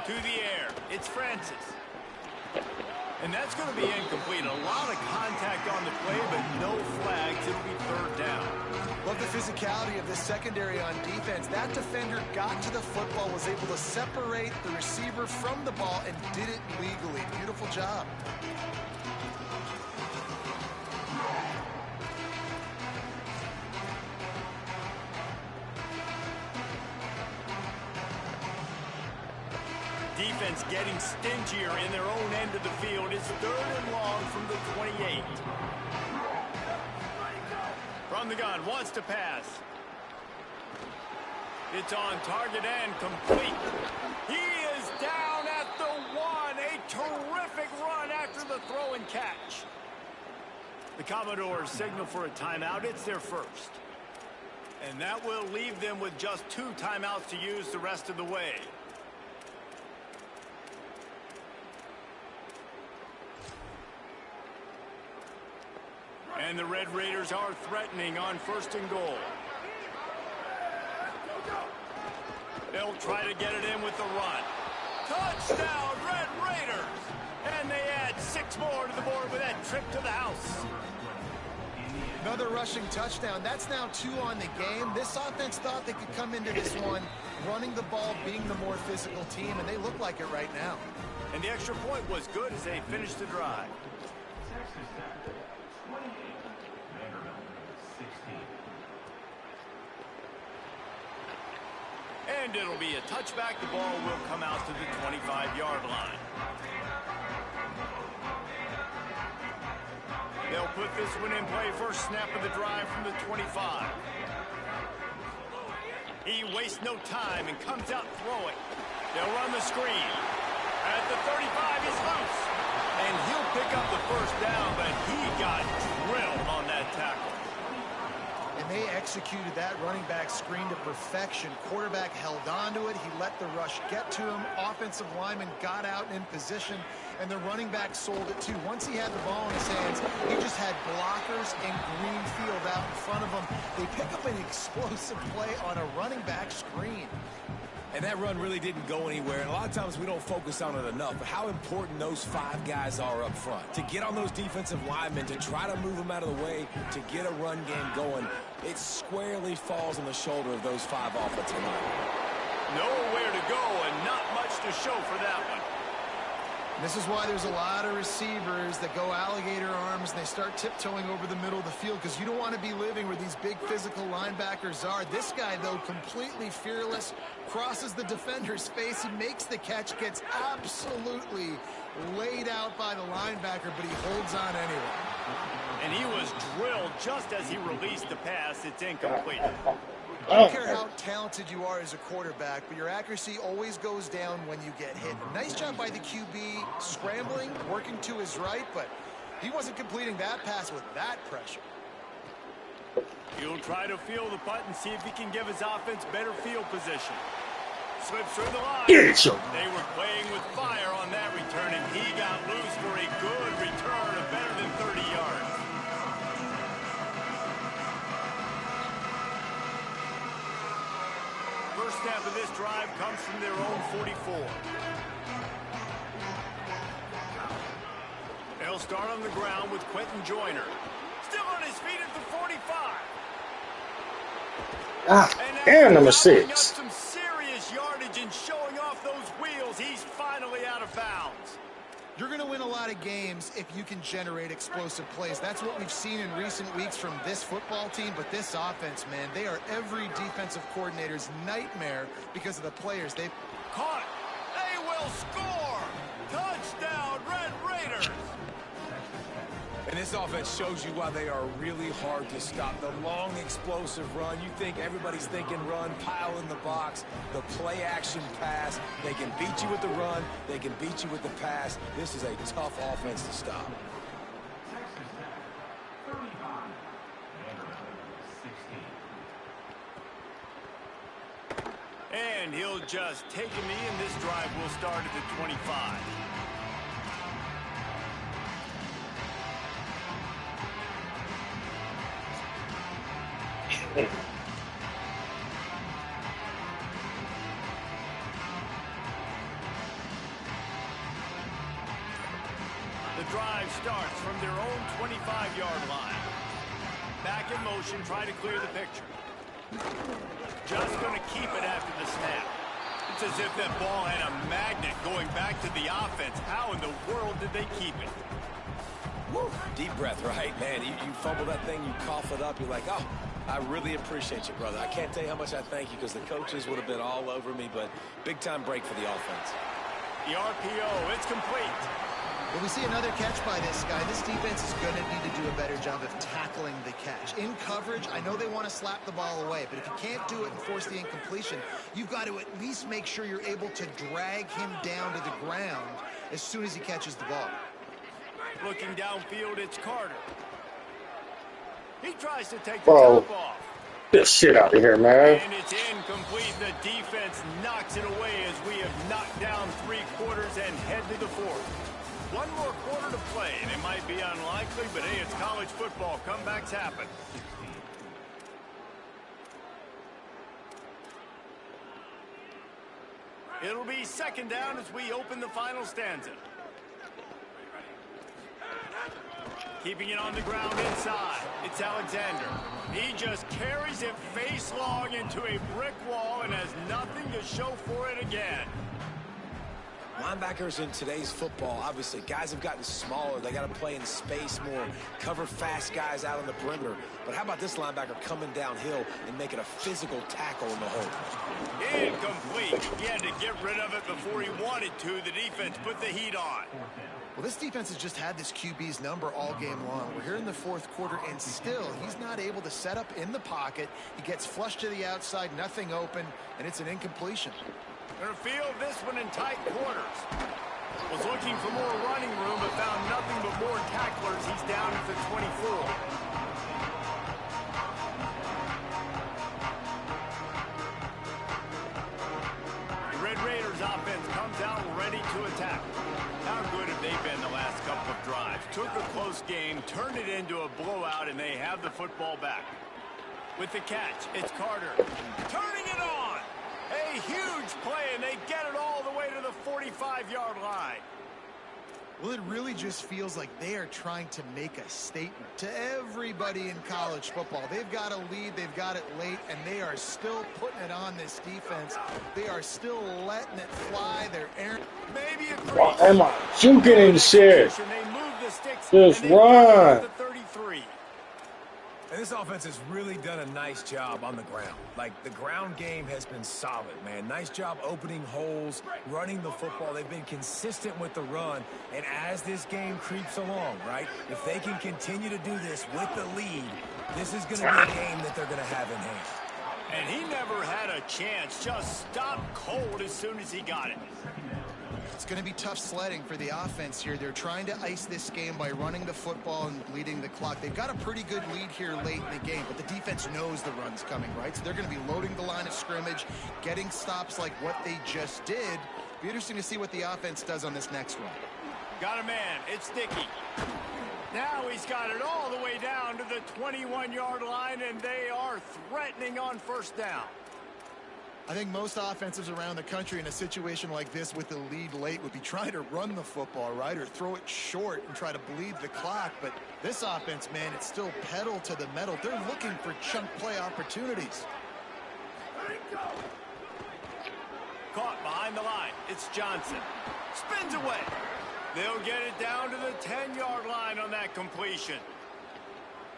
To the air, it's Francis. And that's going to be incomplete. A lot of contact on the play, but no flags. It'll be third down. Love the physicality of this secondary on defense. That defender got to the football, was able to separate the receiver from the ball, and did it legally. Beautiful job. Defense getting stingier in their own end of the field. It's 3rd and long from the 28. From the gun, wants to pass. It's on target and complete. He is down at the 1. A terrific run after the throw and catch. The Commodores signal for a timeout. It's their first. And that will leave them with just 2 timeouts to use the rest of the way. And the Red Raiders are threatening on 1st and goal. They'll try to get it in with the run. Touchdown, Red Raiders! And they add 6 more to the board with that trip to the house. Another rushing touchdown. That's now 2 on the game. This offense thought they could come into this one running the ball, being the more physical team, and they look like it right now. And the extra point was good as they finished the drive. And it'll be a touchback. The ball will come out to the 25-yard line. They'll put this one in play. First snap of the drive from the 25. He wastes no time and comes out throwing. They'll run the screen. At the 35, he's loose. And he'll pick up the first down, but he got drilled on that tackle. And they executed that running back screen to perfection. Quarterback held on to it. He let the rush get to him. Offensive lineman got out in position, and the running back sold it too. Once he had the ball in his hands, he just had blockers in green field out in front of him. They pick up an explosive play on a running back screen. And that run really didn't go anywhere. And a lot of times we don't focus on it enough, but how important those 5 guys are up front. To get on those defensive linemen, to try to move them out of the way, to get a run game going, it squarely falls on the shoulder of those 5 offensive linemen. Nowhere to go and not much to show for that one. This is why there's a lot of receivers that go alligator arms and they start tiptoeing over the middle of the field, because you don't want to be living where these big physical linebackers are. This guy, though, completely fearless, crosses the defender's face. He makes the catch, gets absolutely laid out by the linebacker, but he holds on anyway. And he was drilled just as he released the pass. It's incomplete. I don't care how talented you are as a quarterback, but your accuracy always goes down when you get hit. Nice job by the QB, scrambling, working to his right, but he wasn't completing that pass with that pressure. He'll try to feel the punt and see if he can give his offense better field position. Slips through the line. They were playing with fire on that return, and he got loose for a good return of better than 30 yards. First snap of this drive comes from their own 44. They'll start on the ground with Quentin Joyner. Still on his feet at the 45. And number 6. Some serious yardage and showing off those wheels. He's finally out of bounds. You're going to win a lot of games if you can generate explosive plays. That's what we've seen in recent weeks from this football team. But this offense, man, they are every defensive coordinator's nightmare because of the players they've caught. They will score. Touchdown, Red Raiders. And this offense shows you why they are really hard to stop. The long, explosive run. You think everybody's thinking run, pile in the box, the play-action pass. They can beat you with the run. They can beat you with the pass. This is a tough offense to stop. And he'll just take a knee, and this drive will start at the 25. The drive starts from their own 25-yard line. Back in motion, try to clear the picture. Just going to keep it after the snap. It's as if that ball had a magnet going back to the offense. How in the world did they keep it? Woo. Deep breath, right? Man, you fumble that thing, you cough it up, you're like, oh, I really appreciate you, brother. I can't tell you how much I thank you, because the coaches would have been all over me, but big-time break for the offense. The RPO, it's complete. Well, we see another catch by this guy. This defense is going to need to do a better job of tackling the catch. In coverage, I know they want to slap the ball away, but if you can't do it and force the incompletion, you've got to at least make sure you're able to drag him down to the ground as soon as he catches the ball. Looking downfield, it's Carter. He tries to take the top off. Get this shit out of here, man. And it's incomplete. The defense knocks it away as we have knocked down 3 quarters and head to the 4th. One more quarter to play, and it might be unlikely, but hey, it's college football. Comebacks happen. It'll be 2nd down as we open the final stanza. Keeping it on the ground inside. It's Alexander. He just carries it face long into a brick wall and has nothing to show for it again. Linebackers in today's football, obviously, guys have gotten smaller. They got to play in space more, cover fast guys out on the perimeter. But how about this linebacker coming downhill and making a physical tackle in the hole? Incomplete. He had to get rid of it before he wanted to. The defense put the heat on. Well, this defense has just had this QB's number all game long. We're here in the 4th quarter, and still, he's not able to set up in the pocket. He gets flushed to the outside, nothing open, and it's an incompletion. Gonna field this one in tight quarters. Was looking for more running room, but found nothing but more tacklers. He's down at the 24. The Red Raiders offense comes out ready to attack. How good have they been the last couple of drives? Took a close game, turned it into a blowout, and they have the football back. With the catch, it's Carter. Turning it on! A huge play, and they get it all the way to the 45-yard line. Well, it really just feels like they are trying to make a statement to everybody in college football. They've got a lead, they've got it late, and they are still putting it on this defense. They are still letting it fly. They're airing. Maybe a Why am I juking and shit? They move the sticks. Just run. 33. And this offense has really done a nice job on the ground. Like, the ground game has been solid, man. Nice job opening holes, running the football. They've been consistent with the run. And as this game creeps along, right, if they can continue to do this with the lead, this is going to be a game that they're going to have in hand. And he never had a chance. Just stopped cold as soon as he got it. It's going to be tough sledding for the offense here. They're trying to ice this game by running the football and bleeding the clock. They've got a pretty good lead here late in the game, but the defense knows the run's coming, right? So they're going to be loading the line of scrimmage, getting stops like what they just did. Be interesting to see what the offense does on this next run. Got a man. It's Dickey. Now he's got it all the way down to the 21-yard line, and they are threatening on 1st down. I think most offensives around the country in a situation like this with the lead late would be trying to run the football, right, or throw it short and try to bleed the clock. But this offense, man, it's still pedal to the metal. They're looking for chunk play opportunities. Caught behind the line. It's Johnson. Spins away. They'll get it down to the 10-yard line on that completion.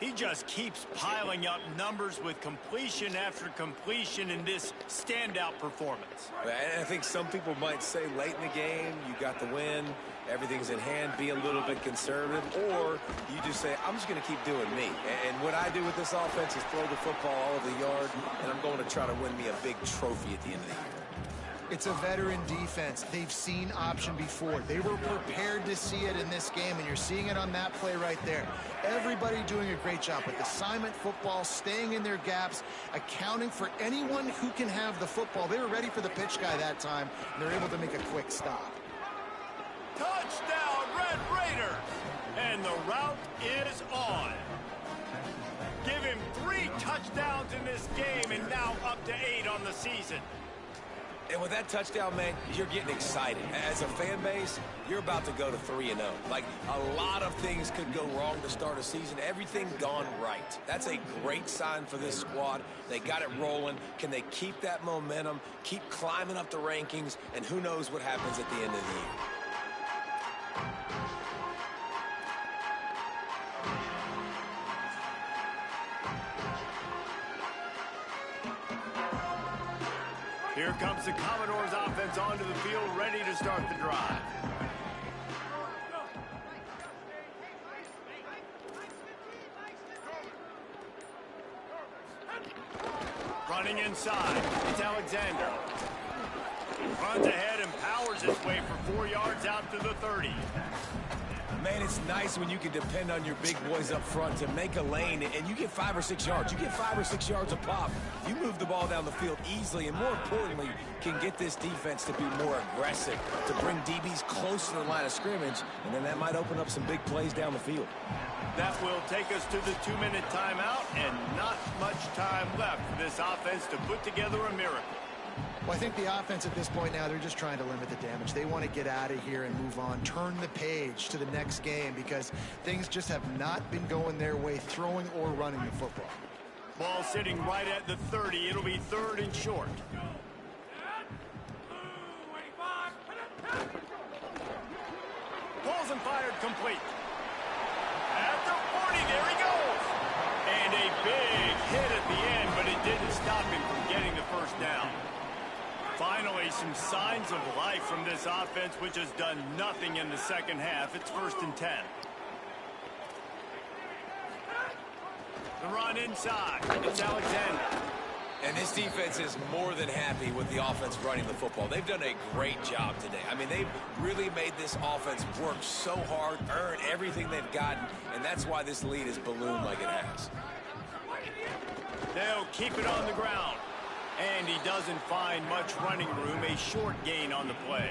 He just keeps piling up numbers with completion after completion in this standout performance. And I think some people might say late in the game, you got the win, everything's in hand, be a little bit conservative, or you just say, I'm just going to keep doing me. And what I do with this offense is throw the football all over the yard, and I'm going to try to win me a big trophy at the end of the year. It's a veteran defense. They've seen option before. They were prepared to see it in this game, and you're seeing it on that play right there. Everybody doing a great job with assignment football, staying in their gaps, accounting for anyone who can have the football. They were ready for the pitch guy that time, and they're able to make a quick stop. Touchdown, Red Raiders! And the route is on. Give him 3 touchdowns in this game, and now up to 8 on the season. And with that touchdown, man, you're getting excited. As a fan base, you're about to go to 3-0. Like, a lot of things could go wrong to start a season. Everything gone right. That's a great sign for this squad. They got it rolling. Can they keep that momentum, keep climbing up the rankings, and who knows what happens at the end of the year. Here comes the Commodores offense onto the field, ready to start the drive. Running inside, it's Alexander. Runs ahead and powers his way for 4 yards out to the 30. Man, it's nice when you can depend on your big boys up front to make a lane, and you get 5 or 6 yards. You get 5 or 6 yards a pop. You move the ball down the field easily, and more importantly, can get this defense to be more aggressive, to bring DBs close to the line of scrimmage, and then that might open up some big plays down the field. That will take us to the 2-minute timeout, and not much time left for this offense to put together a miracle. Well, I think the offense at this point now, they're just trying to limit the damage. They want to get out of here and move on, turn the page to the next game, because things just have not been going their way, throwing or running the football. Ball sitting right at the 30. It'll be 3rd and short. Pulls and fired complete. At the 40, there he goes. And a big hit at the end, but it didn't stop him from getting the first down. Finally, some signs of life from this offense, which has done nothing in the second half. It's 1st and 10. The run inside. It's Alexander. And this defense is more than happy with the offense running the football. They've done a great job today. I mean, they've really made this offense work so hard, earn everything they've gotten, and that's why this lead is ballooned like it has. They'll keep it on the ground. And he doesn't find much running room. A short gain on the play.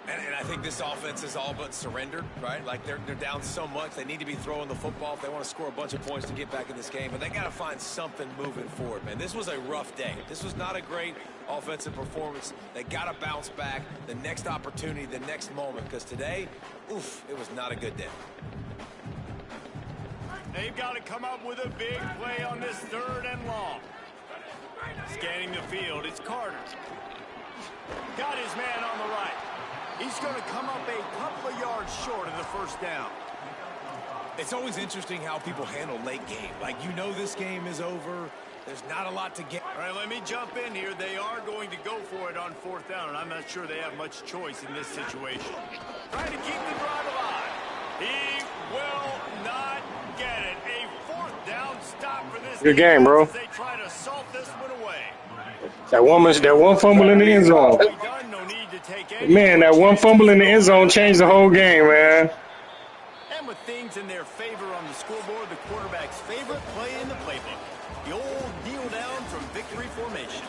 And I think this offense is all but surrendered, right? Like they're down so much, they need to be throwing the football if they want to score a bunch of points to get back in this game. But they got to find something moving forward, man. This was a rough day. This was not a great offensive performance. They got to bounce back the next opportunity, the next moment, because today, oof, it was not a good day. They've got to come up with a big play on this 3rd and long. Scanning the field, it's Carter. Got his man on the right. He's going to come up a couple of yards short of the first down. It's always interesting how people handle late game. Like, you know this game is over. There's not a lot to get. All right, let me jump in here. They are going to go for it on 4th down, and I'm not sure they have much choice in this situation. Trying to keep the drive alive. He will not get it. A 4th down stop for this. Good game, bro. They try to salt this one away. That one fumble in the end zone. Man, that one fumble in the end zone changed the whole game, man. And with things in their favor on the scoreboard, the quarterback's favorite play in the playbook. The old kneel down from victory formation.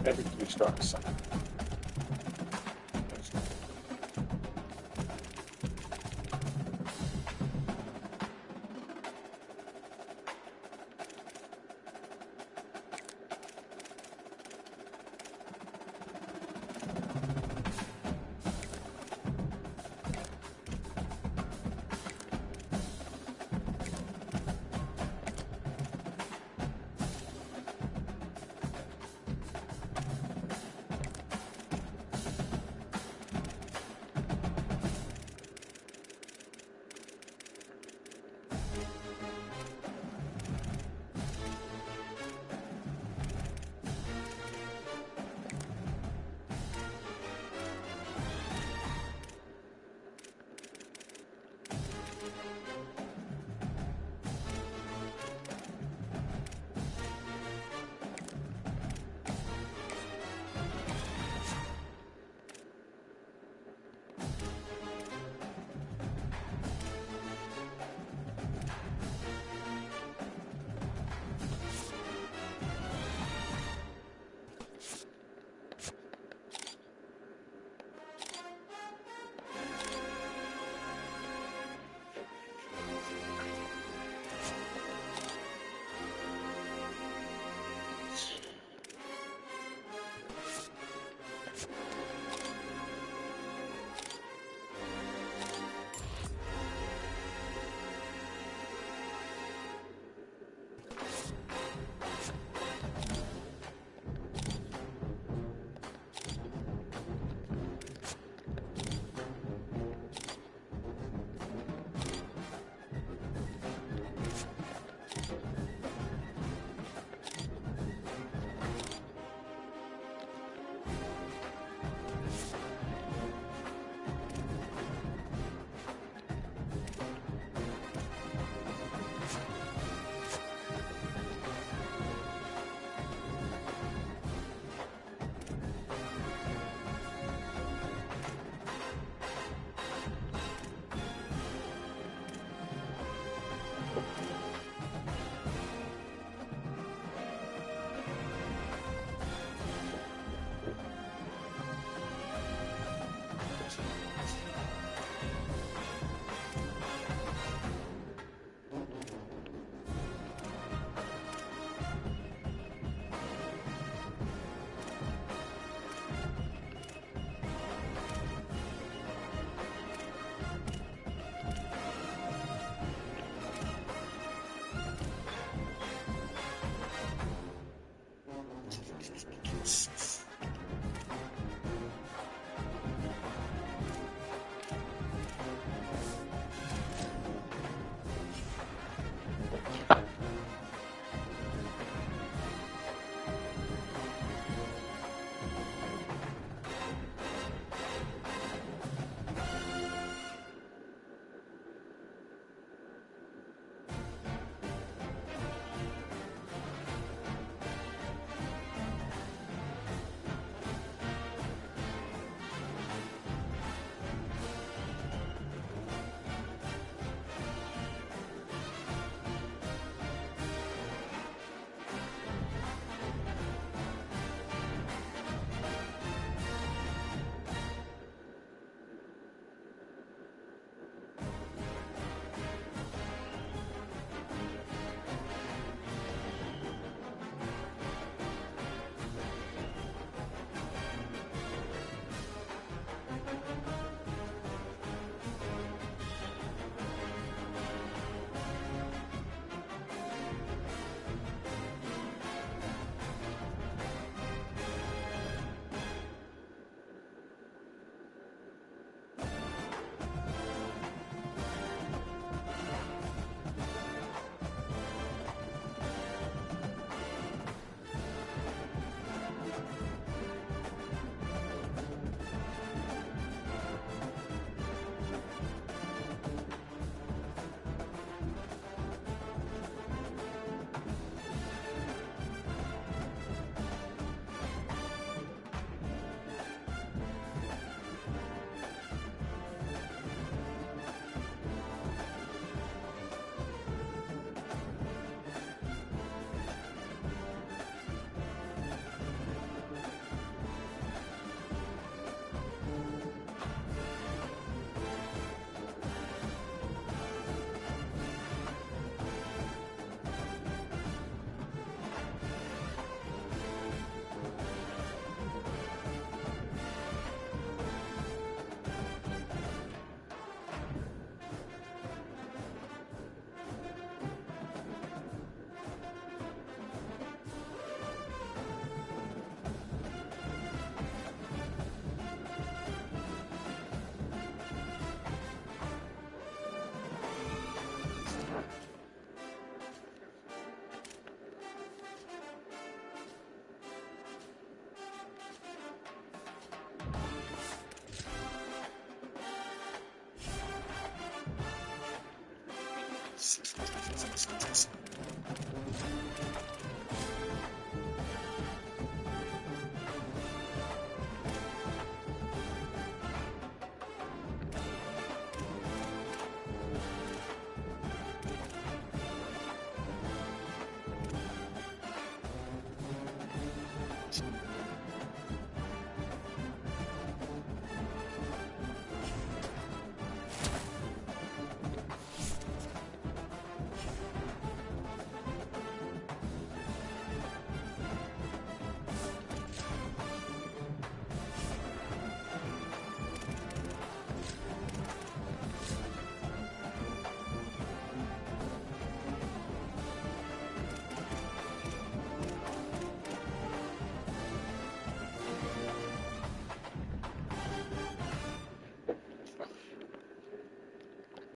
Every starts.